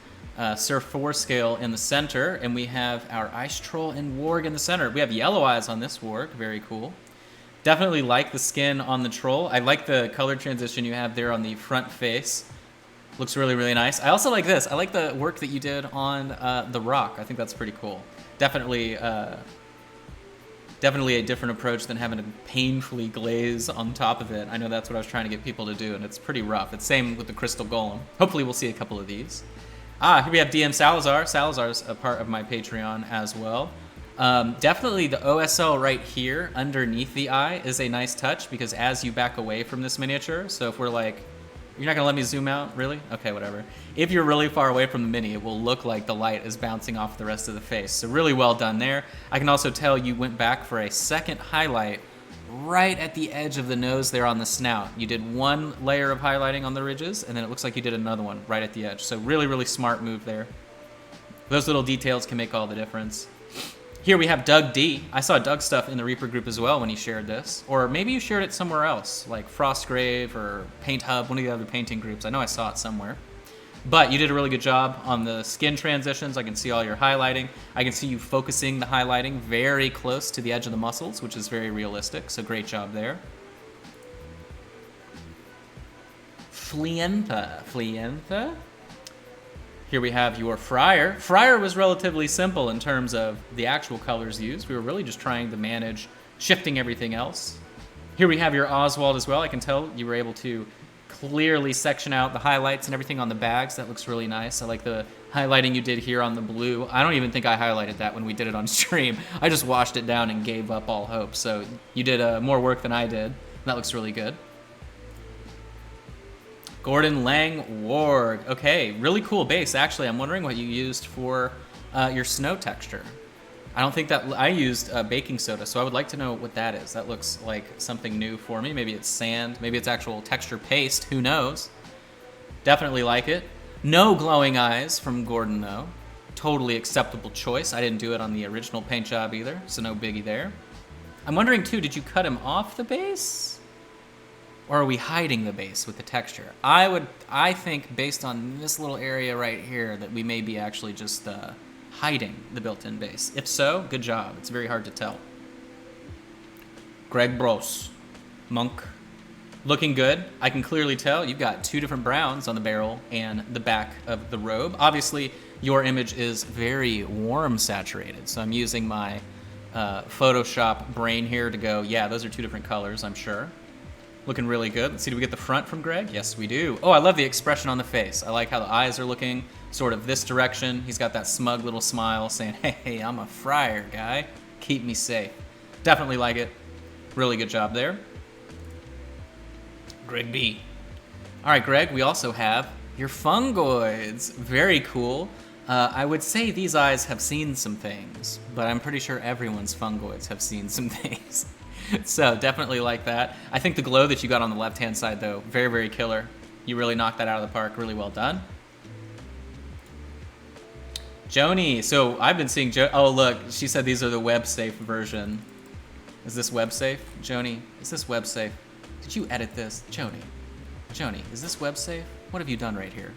Surf 4 scale in the center, and we have our Ice Troll and Warg in the center. We have yellow eyes on this Warg. Very cool. Definitely like the skin on the Troll. I like the color transition you have there on the front face. Looks really, really nice. I also like this. I like the work that you did on the rock. I think that's pretty cool. Definitely a different approach than having to painfully glaze on top of it. I know that's what I was trying to get people to do, and it's pretty rough. It's same with the Crystal Golem. Hopefully we'll see a couple of these. Here we have DM Salazar. Salazar's a part of my Patreon as well. Definitely the OSL right here underneath the eye is a nice touch, because as you back away from this miniature, so if we're like, you're not gonna let me zoom out, really? Okay, whatever. If you're really far away from the mini, it will look like the light is bouncing off the rest of the face. So really well done there. I can also tell you went back for a second highlight right at the edge of the nose there on the snout. You did one layer of highlighting on the ridges, and then it looks like you did another one right at the edge. So really, really smart move there. Those little details can make all the difference. Here we have Doug D. I saw Doug stuff in the Reaper group as well when he shared this. Or maybe you shared it somewhere else, like Frostgrave or Paint Hub, one of the other painting groups. I know I saw it somewhere. But you did a really good job on the skin transitions. I can see all your highlighting. I can see you focusing the highlighting very close to the edge of the muscles, which is very realistic, so great job there. Flienta. Here we have your Friar. Friar was relatively simple in terms of the actual colors used. We were really just trying to manage shifting everything else. Here we have your Oswald as well. I can tell you were able to clearly section out the highlights and everything on the bags. That looks really nice. I like the highlighting you did here on the blue. I don't even think I highlighted that when we did it on stream. I just washed it down and gave up all hope. So you did more work than I did. That looks really good. Gordon Lang Warg. Okay, really cool base. Actually, I'm wondering what you used for your snow texture. I don't think that I used baking soda, so I would like to know what that is. That looks like something new for me. Maybe it's sand, maybe it's actual texture paste, who knows? Definitely like it. No glowing eyes from Gordon though. Totally acceptable choice. I didn't do it on the original paint job either, so no biggie there. I'm wondering too, did you cut him off the base? Or are we hiding the base with the texture? I think based on this little area right here that we may be actually just hiding the built-in base. If so, good job. It's very hard to tell. Greg Bros. Monk. Looking good. I can clearly tell you've got two different browns on the barrel and the back of the robe. Obviously, your image is very warm saturated, so I'm using my Photoshop brain here to go, yeah, those are two different colors, I'm sure. Looking really good. Let's see, do we get the front from Greg? Yes, we do. Oh, I love the expression on the face. I like how the eyes are looking sort of this direction. He's got that smug little smile saying, hey, I'm a friar guy. Keep me safe. Definitely like it. Really good job there. Greg B. All right, Greg, we also have your fungoids. Very cool. I would say these eyes have seen some things, but I'm pretty sure everyone's fungoids have seen some things. So definitely like that. I think the glow that you got on the left-hand side, though, very, very killer. You really knocked that out of the park. Really well done. Joni. So I've been seeing oh, look. She said these are the web-safe version. Is this web-safe? Joni, is this web-safe? Did you edit this? Joni, is this web-safe? What have you done right here?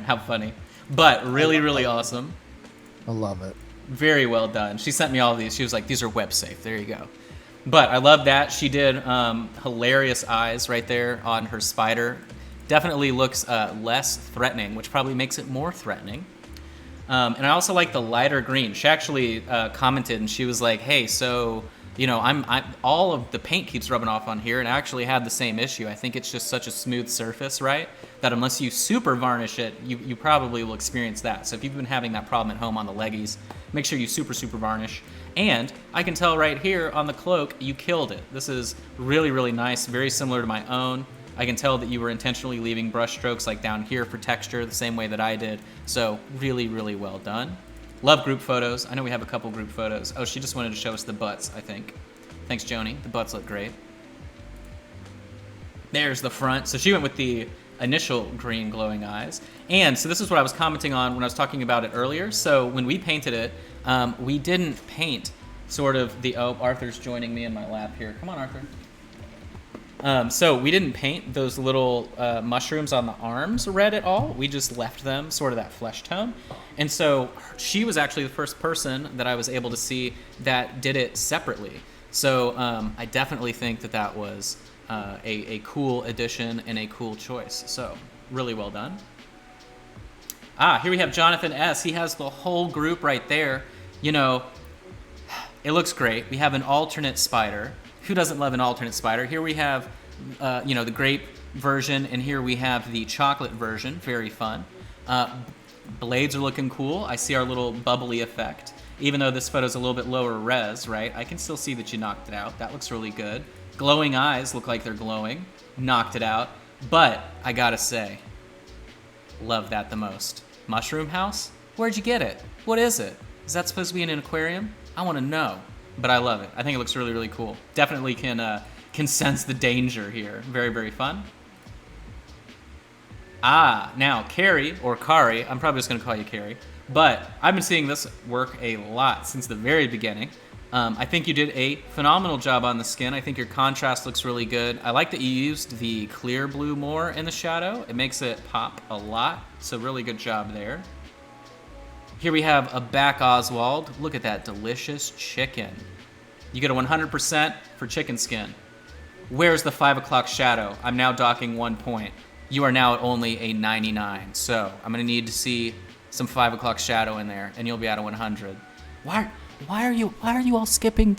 How funny. But really, really awesome. I love it. Very well done. She sent me all of these. She was like, these are web-safe. There you go. But I love that. She did hilarious eyes right there on her spider. Definitely looks less threatening, which probably makes it more threatening. And I also like the lighter green. She actually commented and she was like, hey, so You know, all of the paint keeps rubbing off on here, and I actually had the same issue. I think it's just such a smooth surface, right? That unless you super varnish it, you probably will experience that. So if you've been having that problem at home on the leggies, make sure you super varnish. And I can tell right here on the cloak, you killed it. This is really, really nice, very similar to my own. I can tell that you were intentionally leaving brush strokes like down here for texture, the same way that I did. So really, really well done. Love group photos. I know we have a couple group photos. Oh, she just wanted to show us the butts, I think. Thanks, Joni. The butts look great. There's the front. So she went with the initial green glowing eyes. And so this is what I was commenting on when I was talking about it earlier. So when we painted it, we didn't paint sort of the... Oh, Arthur's joining me in my lap here. Come on, Arthur. So we didn't paint those little mushrooms on the arms red at all. We just left them sort of that flesh tone. And so she was actually the first person that I was able to see that did it separately. So I definitely think that that was a cool addition and a cool choice. So really well done. Here we have Jonathan S. He has the whole group right there. You know, it looks great. We have an alternate spider. Who doesn't love an alternate spider? Here we have, you know, the grape version, and here we have the chocolate version. Very fun. Blades are looking cool. I see our little bubbly effect. Even though this photo's a little bit lower res, right? I can still see that you knocked it out. That looks really good. Glowing eyes look like they're glowing. Knocked it out. But I gotta say, love that the most. Mushroom house? Where'd you get it? What is it? Is that supposed to be in an aquarium? I want to know. But I love it. I think it looks really, really cool. Definitely can sense the danger here. Very, very fun. Now Carrie, or Kari, I'm probably just going to call you Carrie, but I've been seeing this work a lot since the very beginning. I think you did a phenomenal job on the skin. I think your contrast looks really good. I like that you used the clear blue more in the shadow. It makes it pop a lot, so really good job there. Here we have a back Oswald. Look at that delicious chicken. You get a 100% for chicken skin. Where's the 5 o'clock shadow? I'm now docking 1 point. You are now at only a 99. So I'm gonna need to see some 5 o'clock shadow in there, and you'll be at a 100. Why are you all skipping?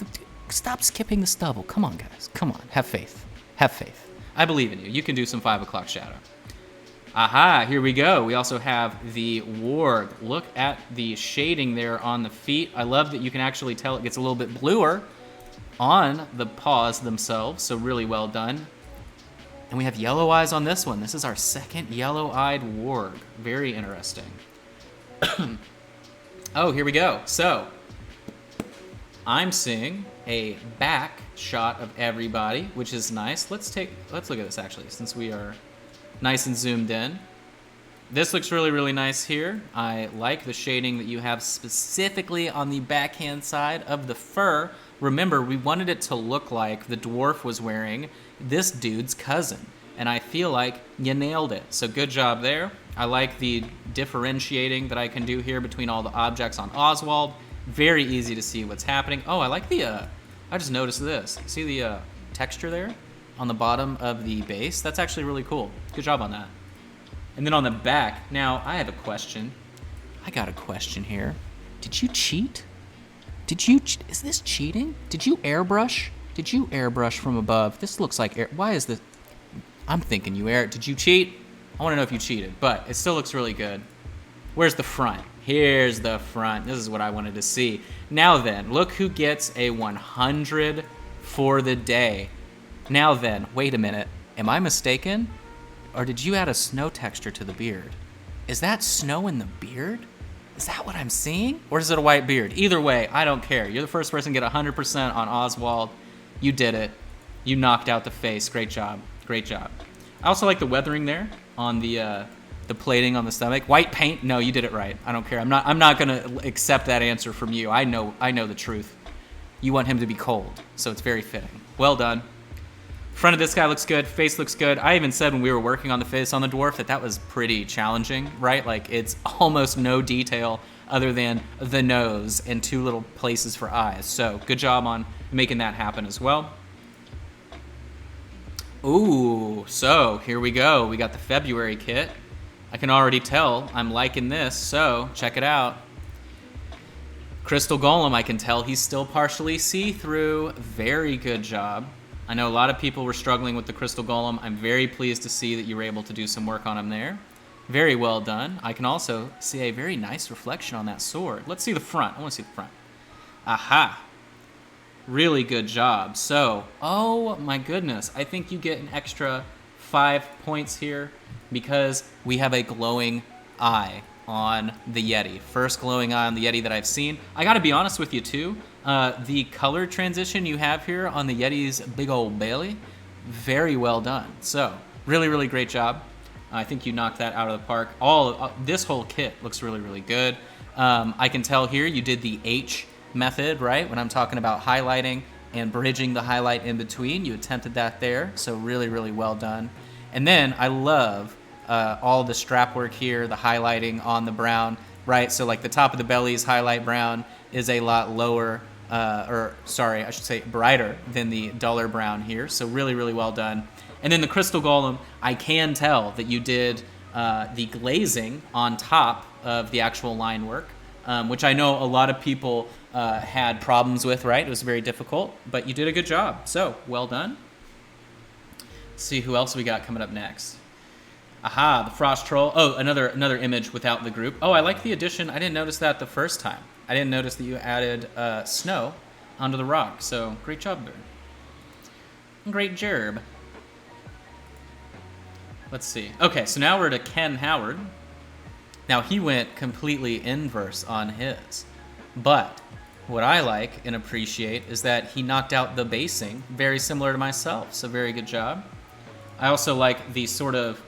Stop skipping the stubble. Come on, guys. Come on. Have faith. Have faith. I believe in you. You can do some 5 o'clock shadow. Here we go. We also have the warg. Look at the shading there on the feet. I love that you can actually tell it gets a little bit bluer on the paws themselves, so really well done. And we have yellow eyes on this one. This is our second yellow-eyed warg. Very interesting. Oh, here we go. So, I'm seeing a back shot of everybody, which is nice. Let's look at this actually, since we are nice and zoomed in. This looks really, really nice here. I like the shading that you have specifically on the backhand side of the fur. Remember, we wanted it to look like the dwarf was wearing this dude's cousin, and I feel like you nailed it. So good job there. I like the differentiating that I can do here between all the objects on Oswald. Very easy to see what's happening. Oh, I like the, I just noticed this. See the texture there on the bottom of the base? That's actually really cool. Good job on that. And then on the back, now I have a question. I got a question here. Did you cheat? Is this cheating? Did you airbrush? Did you airbrush from above? This looks like why is this? I'm thinking did you cheat? I want to know if you cheated, but it still looks really good. Where's the front? Here's the front. This is what I wanted to see. Now then, look who gets a 100 for the day. Now then, wait a minute. Am I mistaken? Or did you add a snow texture to the beard? Is that snow in the beard? Is that what I'm seeing? Or is it a white beard? Either way, I don't care. You're the first person to get 100% on Oswald. You did it. You knocked out the face. Great job. Great job. I also like the weathering there on the plating on the stomach. White paint? No, you did it right. I don't care. I'm not gonna accept that answer from you. I know the truth. You want him to be cold, so it's very fitting. Well done. Front of this guy looks good. Face looks good. I even said when we were working on the face on the dwarf that was pretty challenging, right? Like it's almost no detail other than the nose and 2 little places for eyes. So good job on making that happen as well. Ooh, so here we go. We got the February kit. I can already tell I'm liking this, so check it out. Crystal Golem, I can tell he's still partially see-through. Very good job. I know a lot of people were struggling with the Crystal Golem. I'm very pleased to see that you were able to do some work on him there. Very well done. I can also see a very nice reflection on that sword. Let's see the front. I want to see the front. Aha. Really good job. So, oh my goodness. I think you get an extra 5 points here because we have a glowing eye on the Yeti. First glowing eye on the Yeti that I've seen. I gotta be honest with you too. The color transition you have here on the Yeti's big old belly, very well done. So, really, really great job. I think you knocked that out of the park. This whole kit looks really, really good. I can tell here you did the H method, right? When I'm talking about highlighting and bridging the highlight in between, you attempted that there. So really, really well done. And then I love all the strap work here, the highlighting on the brown, right? So like the top of the belly's highlight brown is a lot lower, I should say brighter than the duller brown here. So really, really well done. And then the Crystal Golem, I can tell that you did the glazing on top of the actual line work, which I know a lot of people had problems with, right? It was very difficult, but you did a good job. So, well done. Let's see who else we got coming up next. Aha, the Frost Troll. Oh, another image without the group. Oh, I like the addition. I didn't notice that the first time. I didn't notice that you added snow onto the rock. So, great job, Bird. Great job. Let's see. Okay, so now we're to Ken Howard. Now, he went completely inverse on his. But what I like and appreciate is that he knocked out the basing, very similar to myself. So, very good job. I also like the sort of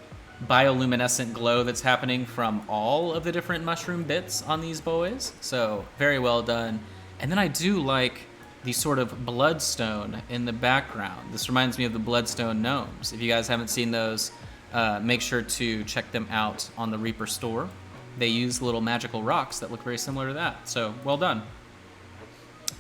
bioluminescent glow that's happening from all of the different mushroom bits on these boys. So very well done. And then I do like the sort of bloodstone in the background. This reminds me of the bloodstone gnomes. If you guys haven't seen those, make sure to check them out on the Reaper store. They use little magical rocks that look very similar to that. So well done.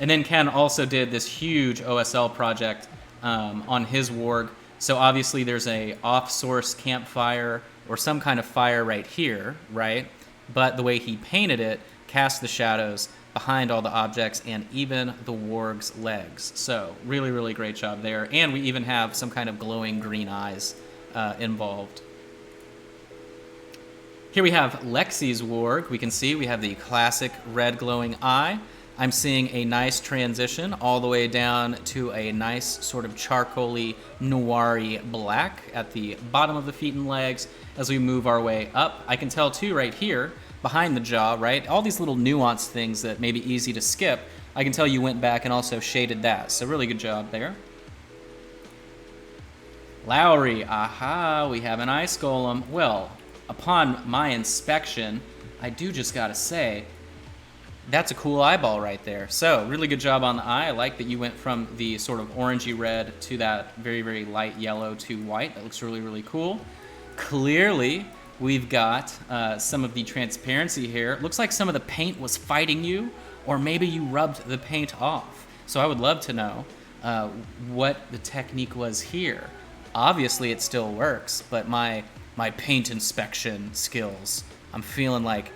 And then Ken also did this huge OSL project on his warg. So obviously there's a off-source campfire or some kind of fire right here, right? But the way he painted it cast the shadows behind all the objects and even the warg's legs. So really, really great job there. And we even have some kind of glowing green eyes involved. Here we have Lexi's warg. We can see we have the classic red glowing eye. I'm seeing a nice transition all the way down to a nice sort of charcoaly, noiry black at the bottom of the feet and legs as we move our way up. I can tell too right here, behind the jaw, right? All these little nuanced things that may be easy to skip. I can tell you went back and also shaded that. So really good job there. Lowry, aha, we have an ice golem. Well, upon my inspection, I do just gotta say, that's a cool eyeball right there. So, really good job on the eye. I like that you went from the sort of orangey red to that very, very light yellow to white. That looks really, really cool. Clearly, we've got some of the transparency here. It looks like some of the paint was fighting you, or maybe you rubbed the paint off. So I would love to know what the technique was here. Obviously, it still works, but my paint inspection skills, I'm feeling like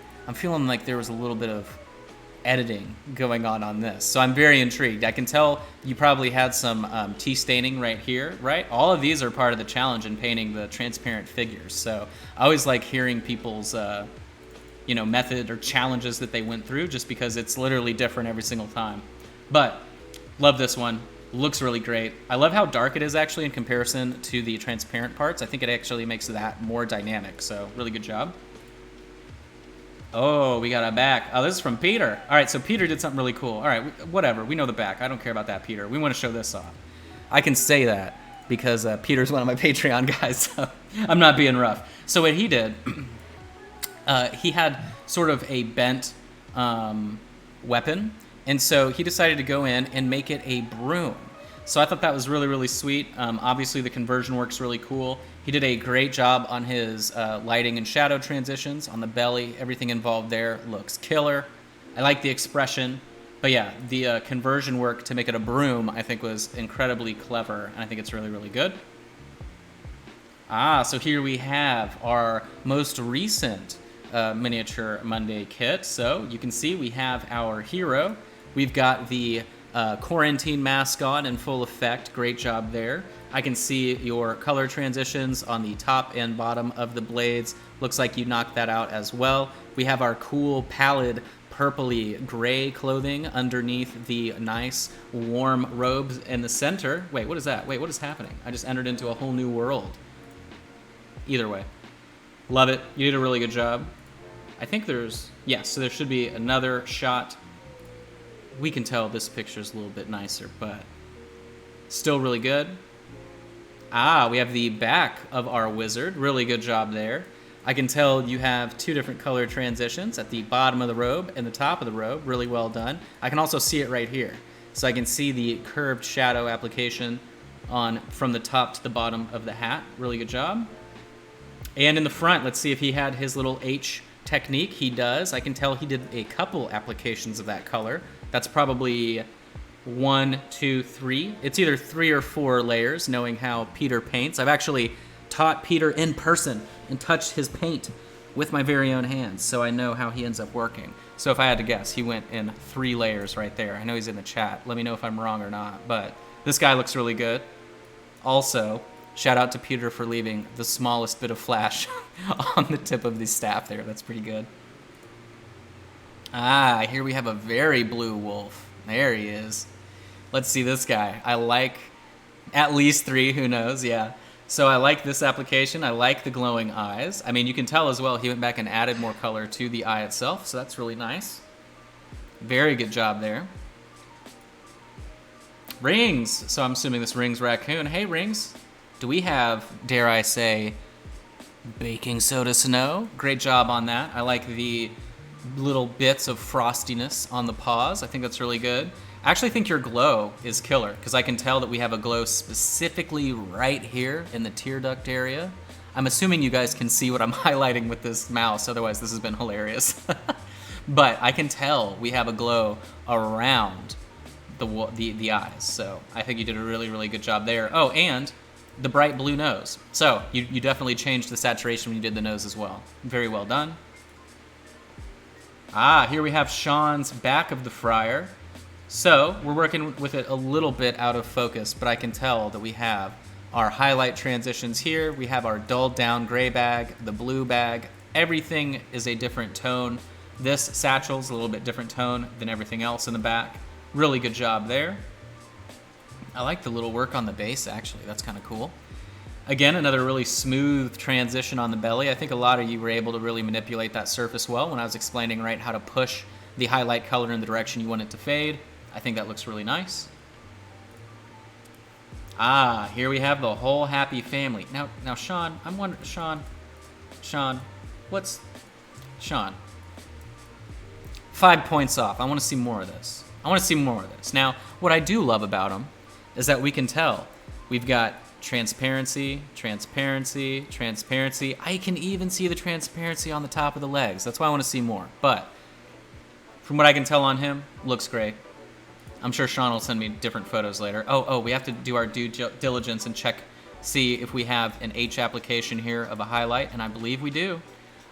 there was a little bit of editing going on this. So I'm very intrigued. I can tell you probably had some tea staining right here, right? All of these are part of the challenge in painting the transparent figures. So I always like hearing people's, method or challenges that they went through just because it's literally different every single time. But love this one. Looks really great. I love how dark it is actually in comparison to the transparent parts. I think it actually makes that more dynamic. So really good job. Oh, we got a back. Oh, this is from Peter. All right, so Peter did something really cool. All right, whatever. We know the back. I don't care about that, Peter. We want to show this off. I can say that because Peter's one of my Patreon guys, so I'm not being rough. So what he did, he had sort of a bent weapon, and so he decided to go in and make it a broom. So I thought that was really, really sweet. Obviously, the conversion works really cool. He did a great job on his lighting and shadow transitions on the belly. Everything involved there looks killer. I like the expression. But yeah, the conversion work to make it a broom, I think, was incredibly clever. And I think it's really, really good. So here we have our most recent Miniature Monday kit. So you can see we have our hero. We've got the quarantine mask on in full effect. Great job there. I can see your color transitions on the top and bottom of the blades. Looks like you knocked that out as well. We have our cool pallid purpley gray clothing underneath the nice warm robes in the center. Wait, what is that? Wait, what is happening? I just entered into a whole new world. Either way. Love it. You did a really good job. I think there's... Yes, so there should be another shot. We can tell this picture's a little bit nicer, but still really good. Ah, we have the back of our wizard. Really good job there. I can tell you have two different color transitions at the bottom of the robe and the top of the robe. Really well done. I can also see it right here. So I can see the curved shadow application on from the top to the bottom of the hat. Really good job. And in the front, let's see if he had his little H technique. He does. I can tell he did a couple applications of that color. That's probably 1, 2, 3. It's either 3 or 4 layers, knowing how Peter paints. I've actually taught Peter in person and touched his paint with my very own hands, so I know how he ends up working. So if I had to guess, he went in 3 layers right there. I know he's in the chat. Let me know if I'm wrong or not, but this guy looks really good. Also, shout out to Peter for leaving the smallest bit of flash on the tip of the staff there. That's pretty good. Ah, here we have a very blue wolf. There he is. Let's see this guy. I like at least 3, who knows, yeah. So I like this application. I like the glowing eyes. I mean, you can tell as well, he went back and added more color to the eye itself, so that's really nice. Very good job there. Rings. So I'm assuming this Rings raccoon. Hey, Rings. Do we have, dare I say, baking soda snow? Great job on that. I like the little bits of frostiness on the paws. I think that's really good. I actually think your glow is killer because I can tell that we have a glow specifically right here in the tear duct area. I'm assuming you guys can see what I'm highlighting with this mouse, otherwise this has been hilarious. But I can tell we have a glow around the eyes, so I think you did a really, really good job there. Oh, and the bright blue nose. So you definitely changed the saturation when you did the nose as well. Very well done. Ah, here we have Sean's back of the fryer. So we're working with it a little bit out of focus, but I can tell that we have our highlight transitions here. We have our dulled down gray bag, the blue bag. Everything is a different tone. This satchel's a little bit different tone than everything else in the back. Really good job there. I like the little work on the base, actually. That's kind of cool. Again, another really smooth transition on the belly. I think a lot of you were able to really manipulate that surface well when I was explaining, right, how to push the highlight color in the direction you want it to fade. I think that looks really nice. Ah, here we have the whole happy family. Now, Sean, I'm wondering, Sean, what's, Sean? 5 points off. I want to see more of this. Now, what I do love about them is that we can tell we've got transparency, transparency, transparency. I can even see the transparency on the top of the legs. That's why I want to see more. But from what I can tell on him, looks great. I'm sure Sean will send me different photos later. Oh, we have to do our due diligence and check, see if we have an H application here of a highlight, and I believe we do.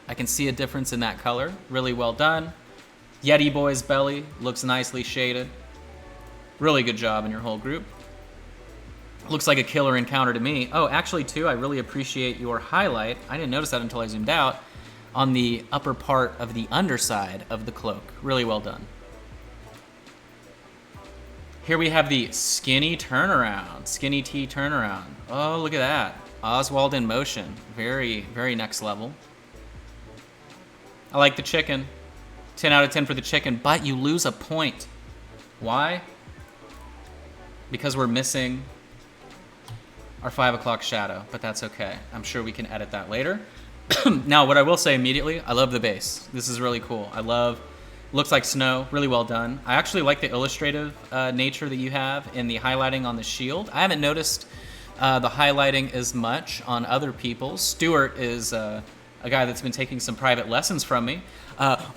I can see a difference in that color. Really well done. Yeti Boy's belly looks nicely shaded. Really good job in your whole group. Looks like a killer encounter to me. Oh, actually, too, I really appreciate your highlight. I didn't notice that until I zoomed out on the upper part of the underside of the cloak. Really well done. Here we have the skinny turnaround, skinny T turnaround. Oh, look at that. Oswald in motion. Very, very next level. I like the chicken. 10 out of 10 for the chicken, but you lose a point. Why? Because we're missing our 5 o'clock shadow, but that's okay. I'm sure we can edit that later. Now, what I will say immediately, I love the base. This is really cool. Looks like snow, really well done. I actually like the illustrative nature that you have in the highlighting on the shield. I haven't noticed the highlighting as much on other people's. Stuart is a guy that's been taking some private lessons from me.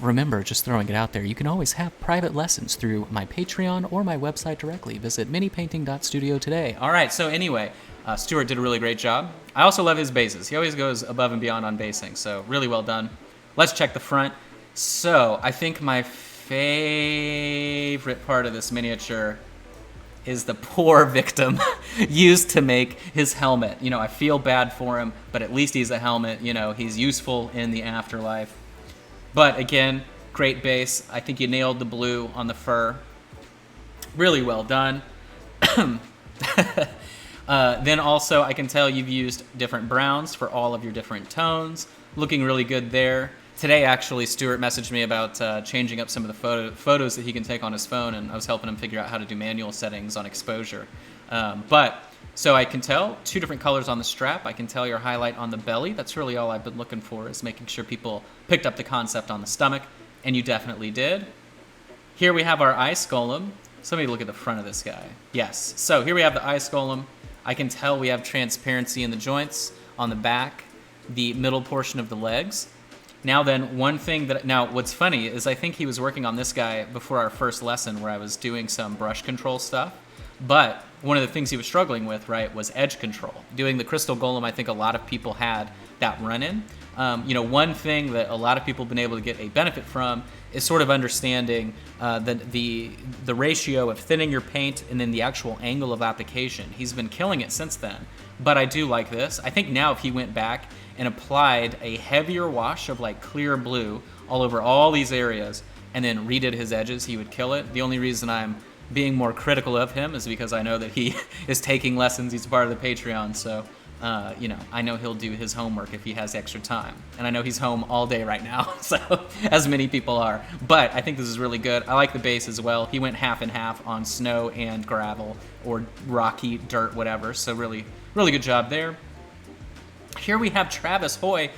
Remember, just throwing it out there, you can always have private lessons through my Patreon or my website directly. Visit minipainting.studio today. All right, so anyway, Stuart did a really great job. I also love his bases. He always goes above and beyond on basing, so really well done. let's check the front. So I think my favorite part of this miniature is the poor victim used to make his helmet. You know, I feel bad for him, but at least he's a helmet. You know, he's useful in the afterlife. But again, great base. I think you nailed the blue on the fur. Really well done. Then also, I can tell you've used different browns for all of your different tones. Looking really good there. Today, actually, Stuart messaged me about changing up some of the photos that he can take on his phone, and I was helping him figure out how to do manual settings on exposure. So I can tell 2 different colors on the strap. I can tell your highlight on the belly. That's really all I've been looking for, is making sure people picked up the concept on the stomach, and you definitely did. Here we have our ice golem. Somebody look at the front of this guy. Yes. So here we have the ice golem. I can tell we have transparency in the joints on the back, the middle portion of the legs. Now then, what's funny is I think he was working on this guy before our first lesson where I was doing some brush control stuff. But one of the things he was struggling with, right, was edge control. Doing the crystal golem, I think a lot of people had that run-in. One thing that a lot of people have been able to get a benefit from is sort of understanding the ratio of thinning your paint and then the actual angle of application. He's been killing it since then. But I do like this. I think now if he went back and applied a heavier wash of like clear blue all over all these areas and then redid his edges, he would kill it. The only reason I'm being more critical of him is because I know that he is taking lessons. He's part of the Patreon, so I know he'll do his homework if he has extra time. And I know he's home all day right now, so as many people are. But I think this is really good. I like the base as well. He went half and half on snow and gravel or rocky dirt, whatever. So really, really good job there. Here we have Travis Hoy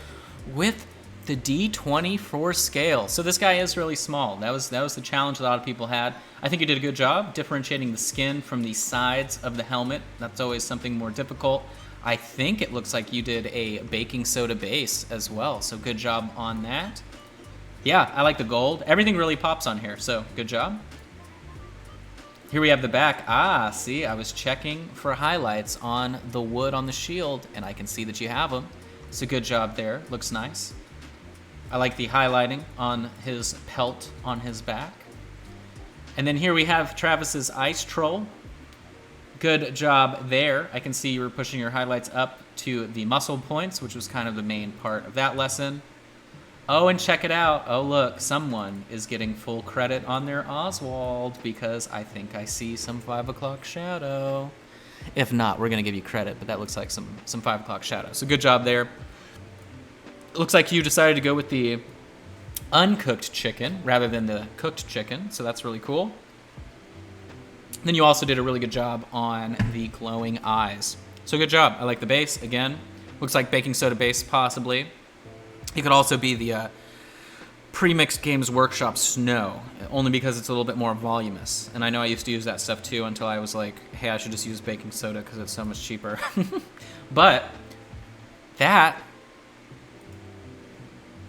with the D24 scale. So this guy is really small. That was the challenge a lot of people had. I think you did a good job differentiating the skin from the sides of the helmet. That's always something more difficult. I think it looks like you did a baking soda base as well. So good job on that. Yeah, I like the gold. Everything really pops on here, so good job. Here we have the back. See, I was checking for highlights on the wood on the shield, and I can see that you have them. So good job there. Looks nice. I like the highlighting on his pelt on his back. And then here we have Travis's ice troll. Good job there. I can see you were pushing your highlights up to the muscle points, which was kind of the main part of that lesson. Oh, and check it out. Oh, look, someone is getting full credit on their Oswald because I think I see some 5 o'clock shadow. If not, we're going to give you credit, but that looks like some 5 o'clock shadow. So good job there. It looks like you decided to go with the uncooked chicken rather than the cooked chicken, so that's really cool. Then you also did a really good job on the glowing eyes. So good job. I like the base. Again, looks like baking soda base possibly. It could also be the Premixed Games Workshop Snow, only because it's a little bit more voluminous. And I know I used to use that stuff too until I was like, hey, I should just use baking soda because it's so much cheaper. But that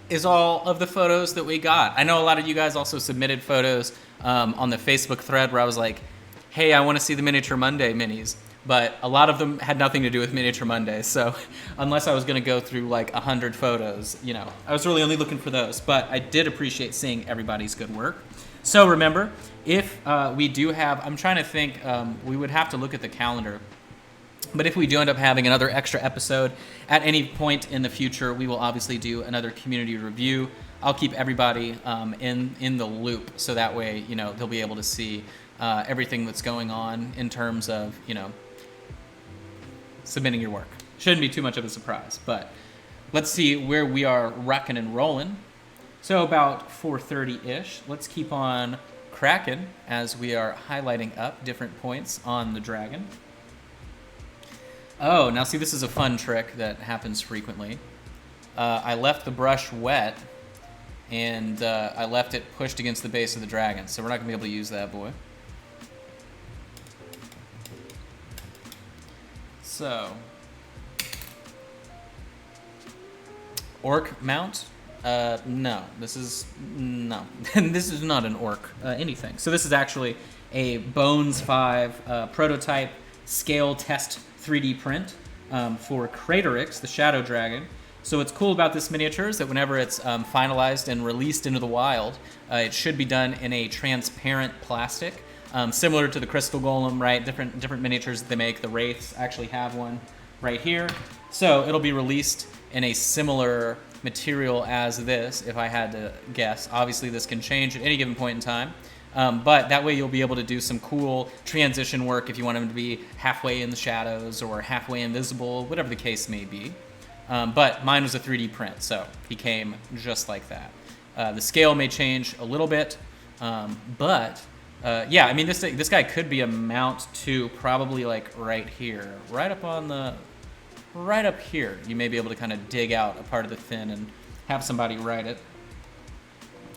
is all of the photos that we got. I know a lot of you guys also submitted photos on the Facebook thread where I was like, hey, I want to see the Miniature Monday minis. But a lot of them had nothing to do with Miniature Monday. So unless I was going to go through like 100 photos, I was really only looking for those. But I did appreciate seeing everybody's good work. So remember, if we do have, I'm trying to think, we would have to look at the calendar. But if we do end up having another extra episode at any point in the future, we will obviously do another community review. I'll keep everybody in the loop so that way, they'll be able to see everything that's going on in terms of, submitting your work. Shouldn't be too much of a surprise, but let's see where we are rocking and rolling. So about 4:30-ish. Let's keep on cracking as we are highlighting up different points on the dragon. Oh, now see, this is a fun trick that happens frequently. I left the brush wet, and I left it pushed against the base of the dragon, so we're not going to be able to use that boy. So, orc mount? No, this is not an orc anything. So this is actually a Bones 5 prototype scale test 3D print for Craterix, the Shadow Dragon. So what's cool about this miniature is that whenever it's finalized and released into the wild, it should be done in a transparent plastic, similar to the Crystal Golem, right? Different miniatures that they make. The Wraiths actually have one right here. So it'll be released in a similar material as this, if I had to guess. Obviously, this can change at any given point in time. But that way you'll be able to do some cool transition work if you want him to be halfway in the shadows or halfway invisible, whatever the case may be. But mine was a 3D print, so he came just like that. The scale may change a little bit, but yeah, I mean, this guy could be a mount to probably like right here, right up here. You may be able to kind of dig out a part of the fin and have somebody ride it,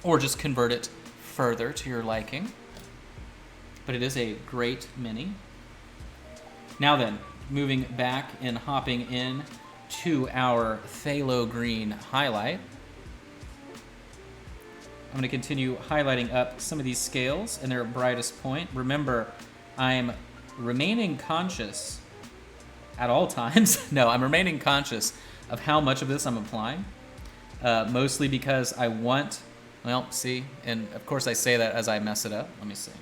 or just convert it further to your liking. But it is a great mini. Now then, moving back and hopping in to our phthalo green highlight. I'm going to continue highlighting up some of these scales in their brightest point. Remember, I'm remaining conscious at all times. No, I'm remaining conscious of how much of this I'm applying, mostly because I want, well, see, and of course I say that as I mess it up. Let me see.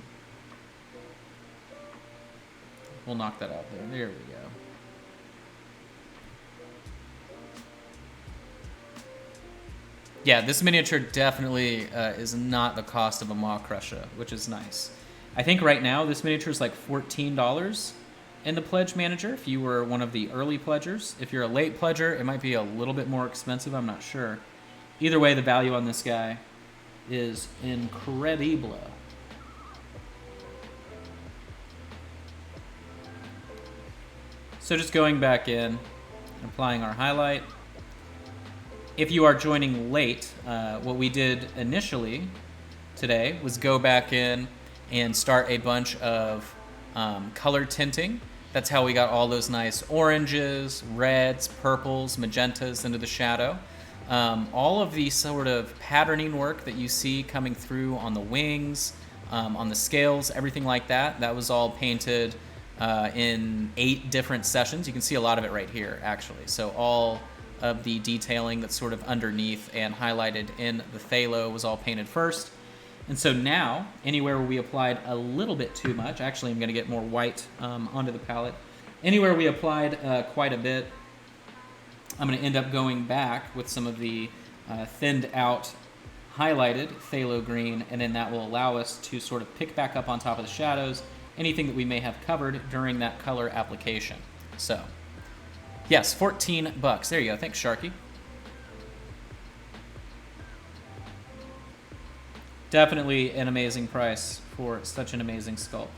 We'll knock that out there. There we go. Yeah, this miniature definitely is not the cost of a Maw Crusher, which is nice. I think right now this miniature is like $14 in the Pledge Manager if you were one of the early pledgers. If you're a late pledger, it might be a little bit more expensive, I'm not sure. Either way, the value on this guy is incredible. So just going back in and applying our highlight. If you are joining late, what we did initially today was go back in and start a bunch of color tinting. That's how we got all those nice oranges, reds, purples, magentas into the shadow. All of the sort of patterning work that you see coming through on the wings, on the scales, everything like that, that was all painted in 8 different sessions. You can see a lot of it right here, actually. So all of the detailing that's sort of underneath and highlighted in the phthalo was all painted first. And so now, anywhere where we applied a little bit too much, actually I'm going to get more white onto the palette. Anywhere we applied quite a bit, I'm going to end up going back with some of the thinned out highlighted phthalo green, and then that will allow us to sort of pick back up on top of the shadows anything that we may have covered during that color application. So yes, $14. There you go. Thanks, Sharky. Definitely an amazing price for such an amazing sculpt.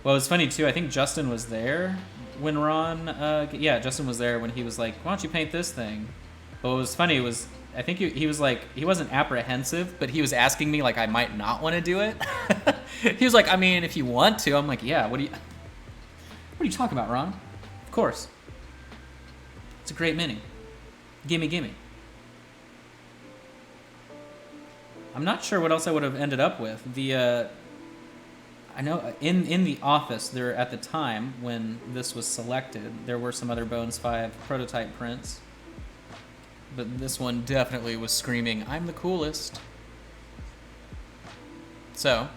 Well, it's funny, too. I think Justin was there when Ron... yeah, Justin was there when he was like, why don't you paint this thing? But what was funny was, I think he was like, he wasn't apprehensive, but he was asking me like I might not want to do it. He was like, I mean, if you want to. I'm like, yeah, what are you talking about, Ron? Of course. It's a great mini. Gimme, gimme. I'm not sure what else I would have ended up with. I know in the office there at the time when this was selected, there were some other Bones 5 prototype prints. But this one definitely was screaming, I'm the coolest. So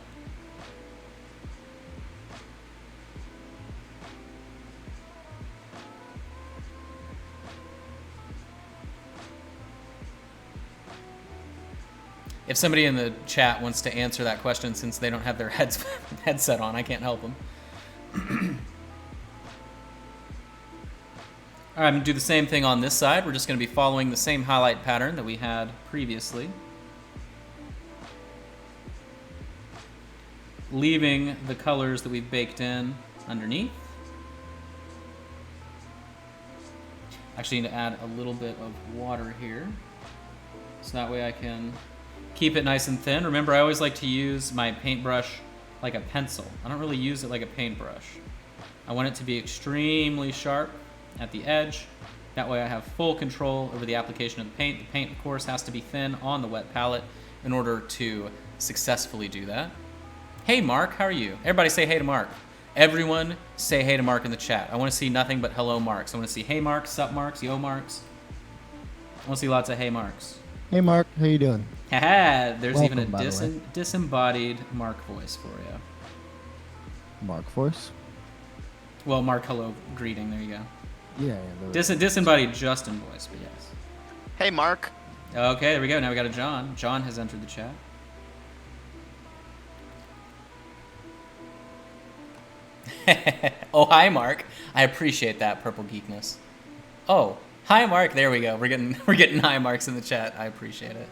if somebody in the chat wants to answer that question, since they don't have their headset on, I can't help them. All right, I'm going to do the same thing on this side. We're just going to be following the same highlight pattern that we had previously. Leaving the colors that we've baked in underneath. Actually need to add a little bit of water here, so that way I can keep it nice and thin. Remember, I always like to use my paintbrush like a pencil. I don't really use it like a paintbrush. I want it to be extremely sharp at the edge. That way I have full control over the application of the paint. The paint, of course, has to be thin on the wet palette in order to successfully do that. Hey, Mark, how are you? Everybody say hey to Mark. Everyone say hey to Mark in the chat. I want to see nothing but hello marks. I want to see hey marks, sup marks, yo marks. I want to see lots of hey marks. Hey, Mark. How you doing? Haha, there's Welcome, even by a the way. disembodied Mark voice for you. Mark voice? Well, Mark hello greeting, there you go. Yeah. Disembodied Justin voice, but yes. Hey, Mark. Okay, there we go. Now we got a John. John has entered the chat. Oh, hi, Mark. I appreciate that purple geekness. Oh, hi, Mark. There we go. We're getting high marks in the chat. I appreciate it.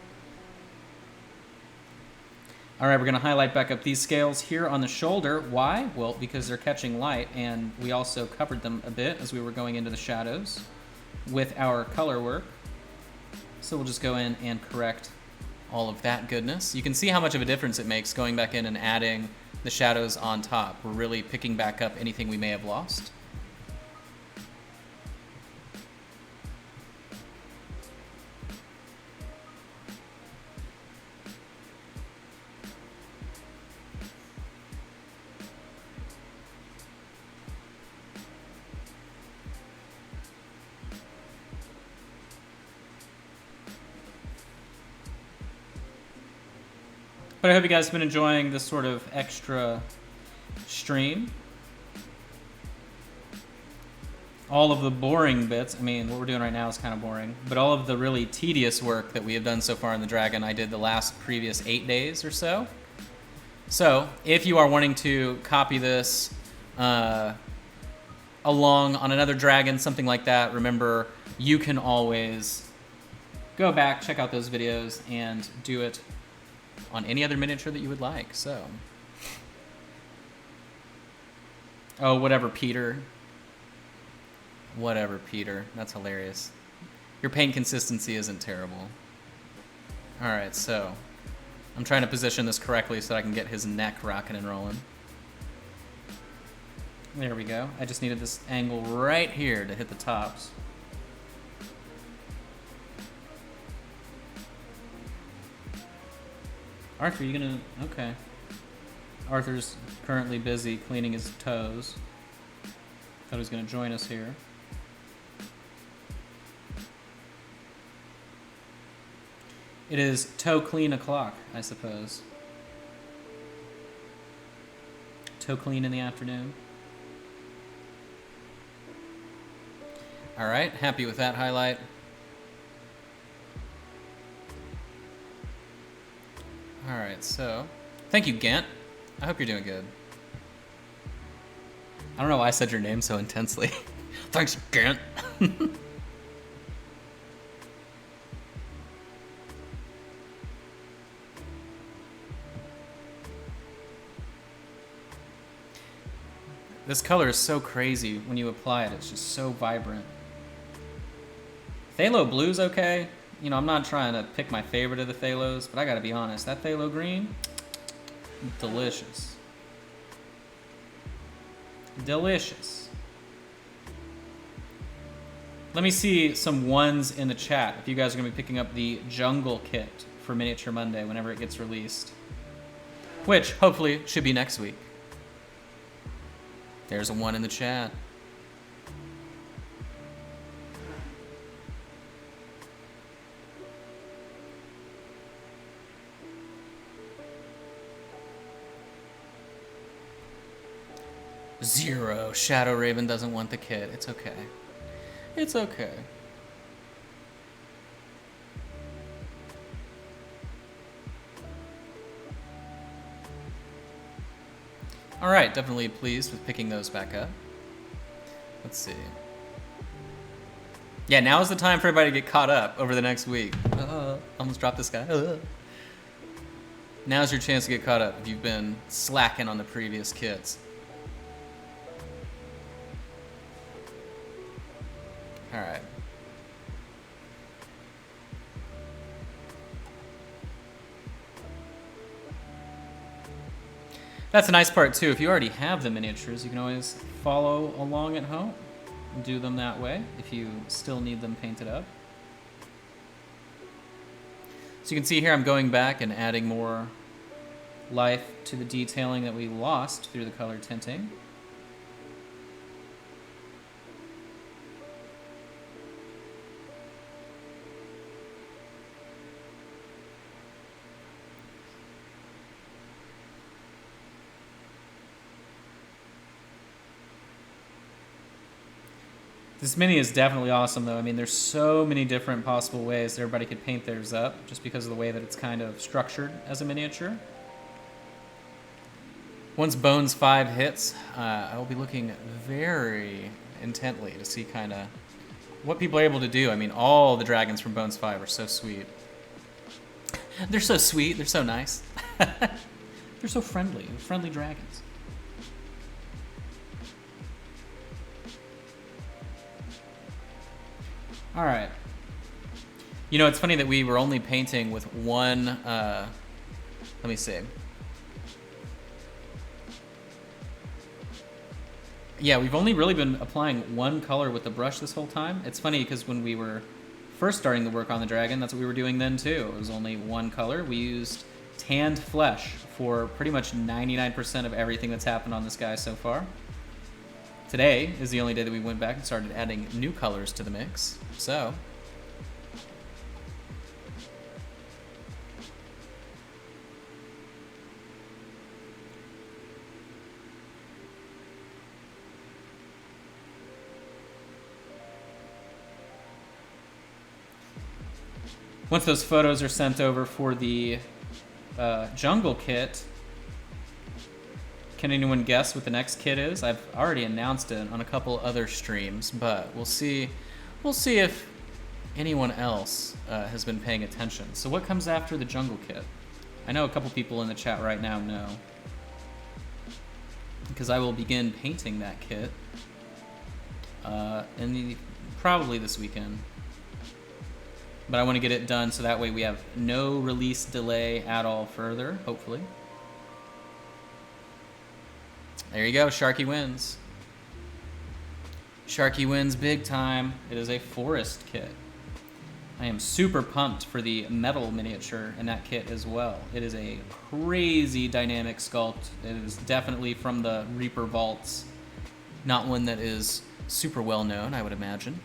All right, we're going to highlight back up these scales here on the shoulder. Why? Well, because they're catching light, and we also covered them a bit as we were going into the shadows with our color work. So we'll just go in and correct all of that goodness. You can see how much of a difference it makes going back in and adding the shadows on top. We're really picking back up anything we may have lost. But I hope you guys have been enjoying this sort of extra stream. All of the boring bits, I mean, what we're doing right now is kind of boring, but all of the really tedious work that we have done so far in the Dragon, I did the last previous 8 days or so. So, if you are wanting to copy this along on another Dragon, something like that, remember, you can always go back, check out those videos, and do it on any other miniature that you would like. So, oh, whatever, Peter. Whatever, Peter. That's hilarious. Your paint consistency isn't terrible. All right, so I'm trying to position this correctly so that I can get his neck rocking and rolling. There we go. I just needed this angle right here to hit the tops. Arthur, you gonna... Okay. Arthur's currently busy cleaning his toes. Thought he was gonna join us here. It is toe clean o'clock, I suppose. Toe clean in the afternoon. All right, happy with that highlight. All right, so thank you, Gant. I hope you're doing good. I don't know why I said your name so intensely. Thanks, Gant. This color is so crazy when you apply it. It's just so vibrant. Phthalo blue's okay. You know, I'm not trying to pick my favorite of the phthalos, but I gotta be honest, that phthalo green, delicious. Delicious. Let me see some ones in the chat if you guys are gonna be picking up the Jungle Kit for Miniature Monday whenever it gets released. Which, hopefully, should be next week. There's a 1 in the chat. Zero. Shadow Raven doesn't want the kit. It's okay. It's okay. All right, definitely pleased with picking those back up. Let's see. Yeah, now is the time for everybody to get caught up over the next week. Almost dropped this guy. Now's your chance to get caught up if you've been slacking on the previous kits. All right. That's a nice part too. If you already have the miniatures, you can always follow along at home and do them that way if you still need them painted up. So you can see here I'm going back and adding more life to the detailing that we lost through the color tinting. This mini is definitely awesome, though. I mean, there's so many different possible ways that everybody could paint theirs up, just because of the way that it's kind of structured as a miniature. Once Bones 5 hits, I will be looking very intently to see kind of what people are able to do. I mean, all the dragons from Bones 5 are so sweet. They're so sweet. They're so nice. They're so friendly. Friendly dragons. All right. You know, it's funny that we were only painting with one, let me see. Yeah, we've only really been applying one color with the brush this whole time. It's funny because when we were first starting the work on the dragon, that's what we were doing then too. It was only one color. We used tanned flesh for pretty much 99% of everything that's happened on this guy so far. Today is the only day that we went back and started adding new colors to the mix. So, once those photos are sent over for the jungle kit, can anyone guess what the next kit is? I've already announced it on a couple other streams, but we'll see if anyone else has been paying attention. So what comes after the jungle kit? I know a couple people in the chat right now know, because I will begin painting that kit probably this weekend. But I want to get it done so that way we have no release delay at all further, hopefully. There you go, Sharky wins. Sharky wins big time. It is a forest kit. I am super pumped for the metal miniature in that kit as well. It is a crazy dynamic sculpt. It is definitely from the Reaper vaults. Not one that is super well known, I would imagine.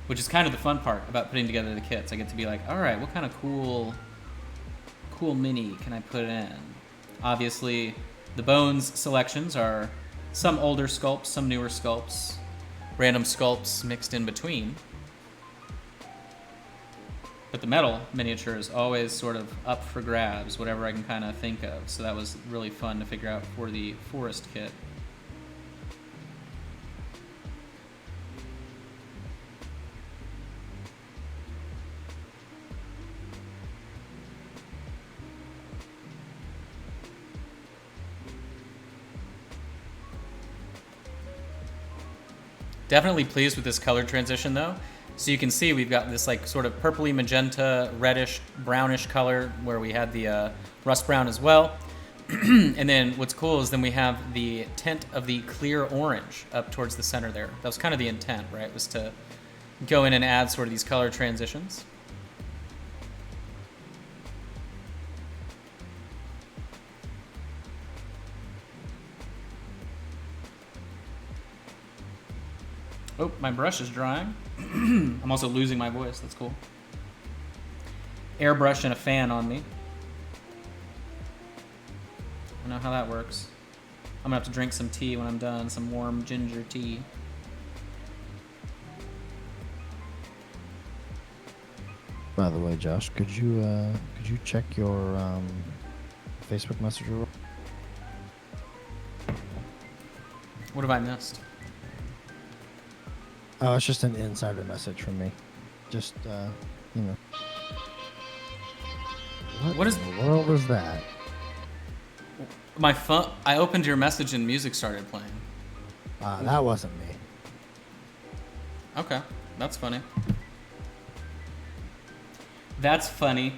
Which is kind of the fun part about putting together the kits. I get to be like, all right, what kind of cool mini can I put in? Obviously, the Bones selections are some older sculpts, some newer sculpts, random sculpts mixed in between. But the metal miniature is always sort of up for grabs, whatever I can kind of think of. So that was really fun to figure out for the forest kit. Definitely pleased with this color transition though. So you can see we've got this like sort of purpley magenta, reddish, brownish color where we had the rust brown as well. And then what's cool is then we have the tint of the clear orange up towards the center there. That was kind of the intent, right? Was to go in and add sort of these color transitions. Oh, my brush is drying. I'm also losing my voice. That's cool. Airbrush and a fan on me. I know how that works. I'm gonna have to drink some tea when I'm done. Some warm ginger tea. By the way, Josh, could you check your Facebook Messenger? What have I missed? Oh, it's just an insider message from me. Just, you know. What is in the world is that? my phone? I opened your message and music started playing. That wasn't me. Okay, that's funny. That's funny.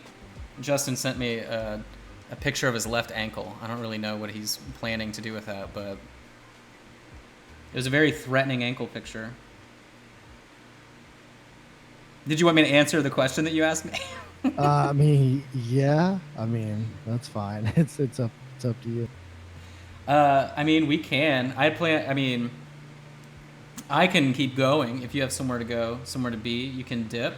Justin sent me a picture of his left ankle. I don't really know what he's planning to do with that, but it was a very threatening ankle picture. Did you want me to answer the question that you asked me? I mean, yeah. I mean, that's fine. It's up to you. I mean, we can. I can keep going. If you have somewhere to go, somewhere to be, you can dip.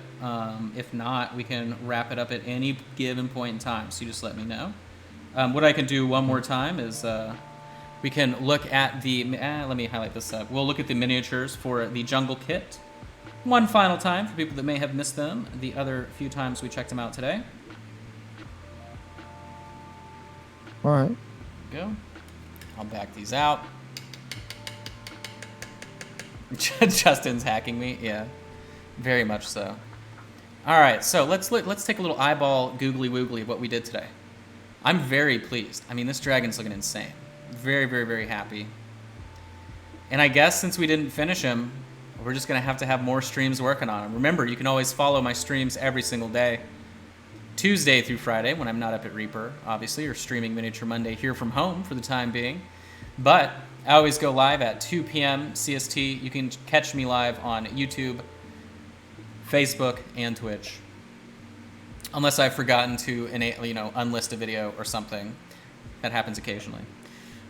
If not, we can wrap it up at any given point in time. So you just let me know. What I can do one more time is we can look at the... let me highlight this up. We'll look at the miniatures for the jungle kit. one final time for people that may have missed them the other few times we checked them out today. All right. Go. I'll back these out. Justin's hacking me. Yeah, very much so. All right, so let's take a little eyeball googly woogly of what we did today. I'm very pleased. I mean, this dragon's looking insane. Very, very, very happy. And I guess since we didn't finish him, we're just gonna have to have more streams working on him. Remember, you can always follow my streams every single day, Tuesday through Friday when I'm not up at Reaper, obviously, or streaming Miniature Monday here from home for the time being. But I always go live at 2 p.m. CST. You can catch me live on YouTube, Facebook, and Twitch. Unless I've forgotten to unlist a video or something. That happens occasionally.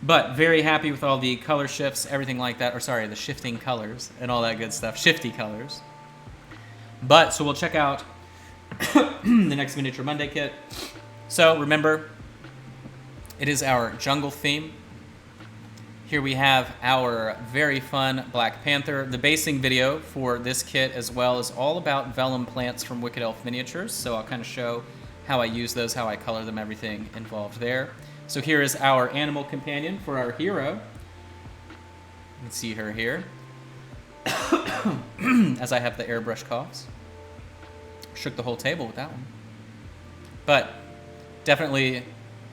But very happy with all the color shifts, everything like that. Or sorry, the shifting colors and all that good stuff. Shifty colors. But, so we'll check out the next Miniature Monday kit. So, remember, it is our jungle theme. Here we have our very fun Black Panther. The basing video for this kit as well is all about vellum plants from Wicked Elf Miniatures. So I'll kind of show how I use those, how I color them, everything involved there. So here is our animal companion for our hero. You can see her here. As I have the airbrush coughs. Shook the whole table with that one. But definitely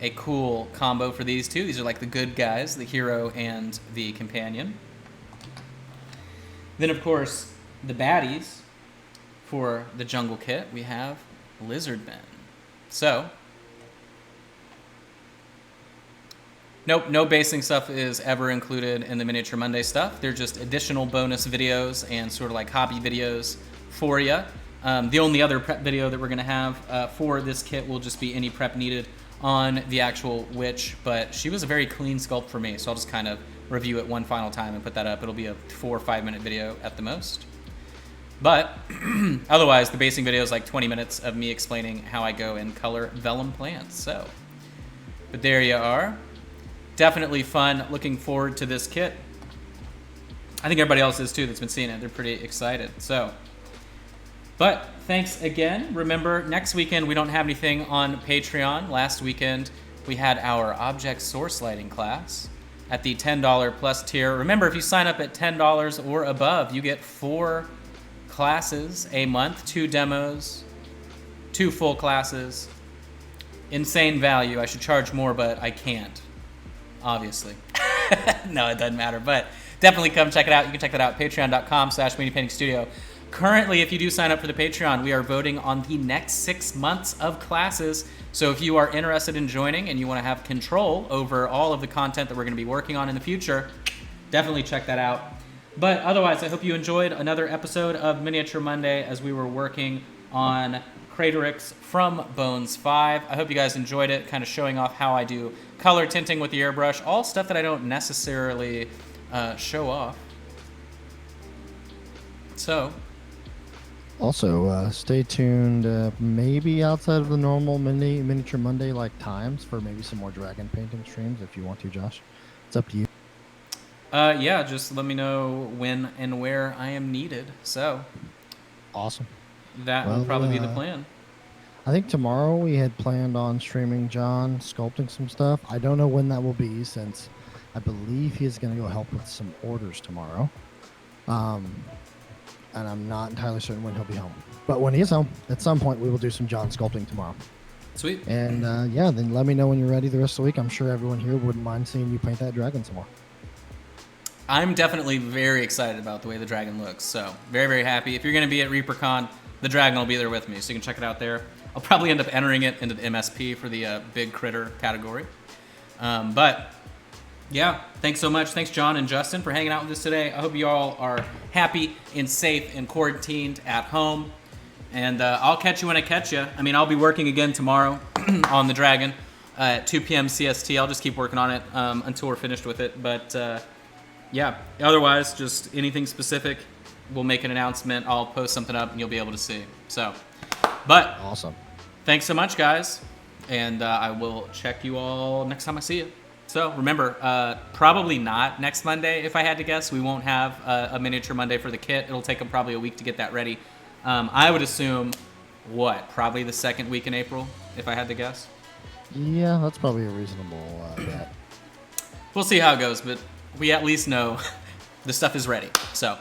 a cool combo for these two. These are like the good guys, the hero and the companion. Then, of course, the baddies for the jungle kit, we have lizard men. So, nope, no basing stuff is ever included in the Miniature Monday stuff. They're just additional bonus videos and sort of like hobby videos for you. The only other prep video that we're going to have for this kit will just be any prep needed on the actual witch, but she was a very clean sculpt for me, so I'll just kind of review it one final time and put that up. It'll be a 4 or 5 minute video at the most. But otherwise, the basing video is like 20 minutes of me explaining how I go and color vellum plants. So, but there you are. Definitely fun. Looking forward to this kit. I think everybody else is too that's been seeing it. They're pretty excited. So, but thanks again. Remember, next weekend we don't have anything on Patreon. Last weekend we had our object source lighting class at the $10 plus tier. Remember, if you sign up at $10 or above, you get 4 classes a month, 2 demos, 2 full classes. Insane value. I should charge more, but I can't, obviously. No, it doesn't matter, but definitely come check it out. You can check that out, patreon.com/minipaintingstudio. Currently, if you do sign up for the Patreon, we are voting on the next 6 months of classes. So if you are interested in joining and you want to have control over all of the content that we're going to be working on in the future, definitely check that out. But otherwise, I hope you enjoyed another episode of Miniature Monday as we were working on Craterix from Bones 5. I hope you guys enjoyed it, kind of showing off how I do color tinting with the airbrush, all stuff that I don't necessarily show off. So, also, stay tuned, maybe outside of the normal Miniature Monday like times for maybe some more dragon painting streams if you want to, Josh. It's up to you. Yeah, just let me know when and where I am needed. So, awesome. That will probably be the plan. I think tomorrow we had planned on streaming John sculpting some stuff. I don't know when that will be since I believe he's going to go help with some orders tomorrow. And I'm not entirely certain when he'll be home. But when he is home, at some point, we will do some John sculpting tomorrow. Sweet. And yeah, then let me know when you're ready the rest of the week. I'm sure everyone here wouldn't mind seeing you paint that dragon some more. I'm definitely very excited about the way the dragon looks. So very, very happy. If you're going to be at ReaperCon, the dragon will be there with me. So you can check it out there. I'll probably end up entering it into the MSP for the big critter category. But yeah, thanks so much. Thanks, John and Justin, for hanging out with us today. I hope you all are happy and safe and quarantined at home. And I'll catch you when I catch you. I mean, I'll be working again tomorrow on the Dragon at 2 p.m. CST. I'll just keep working on it until we're finished with it. But yeah, otherwise, just anything specific, we'll make an announcement. I'll post something up and you'll be able to see. So, but awesome. Thanks so much, guys. And I will check you all next time I see you. So remember, probably not next Monday. If I had to guess, we won't have a miniature Monday for the kit. It'll take them probably a week to get that ready. I would assume, probably the second week in April, if I had to guess. Yeah, that's probably a reasonable bet. We'll see how it goes, but we at least know the stuff is ready. So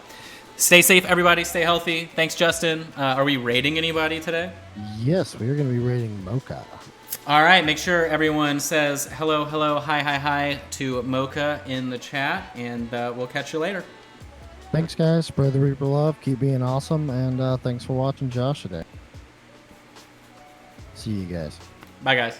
stay safe, everybody. Stay healthy. Thanks, Justin. Are we rating anybody today? Yes, we are going to be rating Mocha. All right, make sure everyone says hello, hello, hi, hi, hi to Mocha in the chat, and we'll catch you later. Thanks, guys. Spread the Reaper love. Keep being awesome, and thanks for watching Josh today. See you guys. Bye, guys.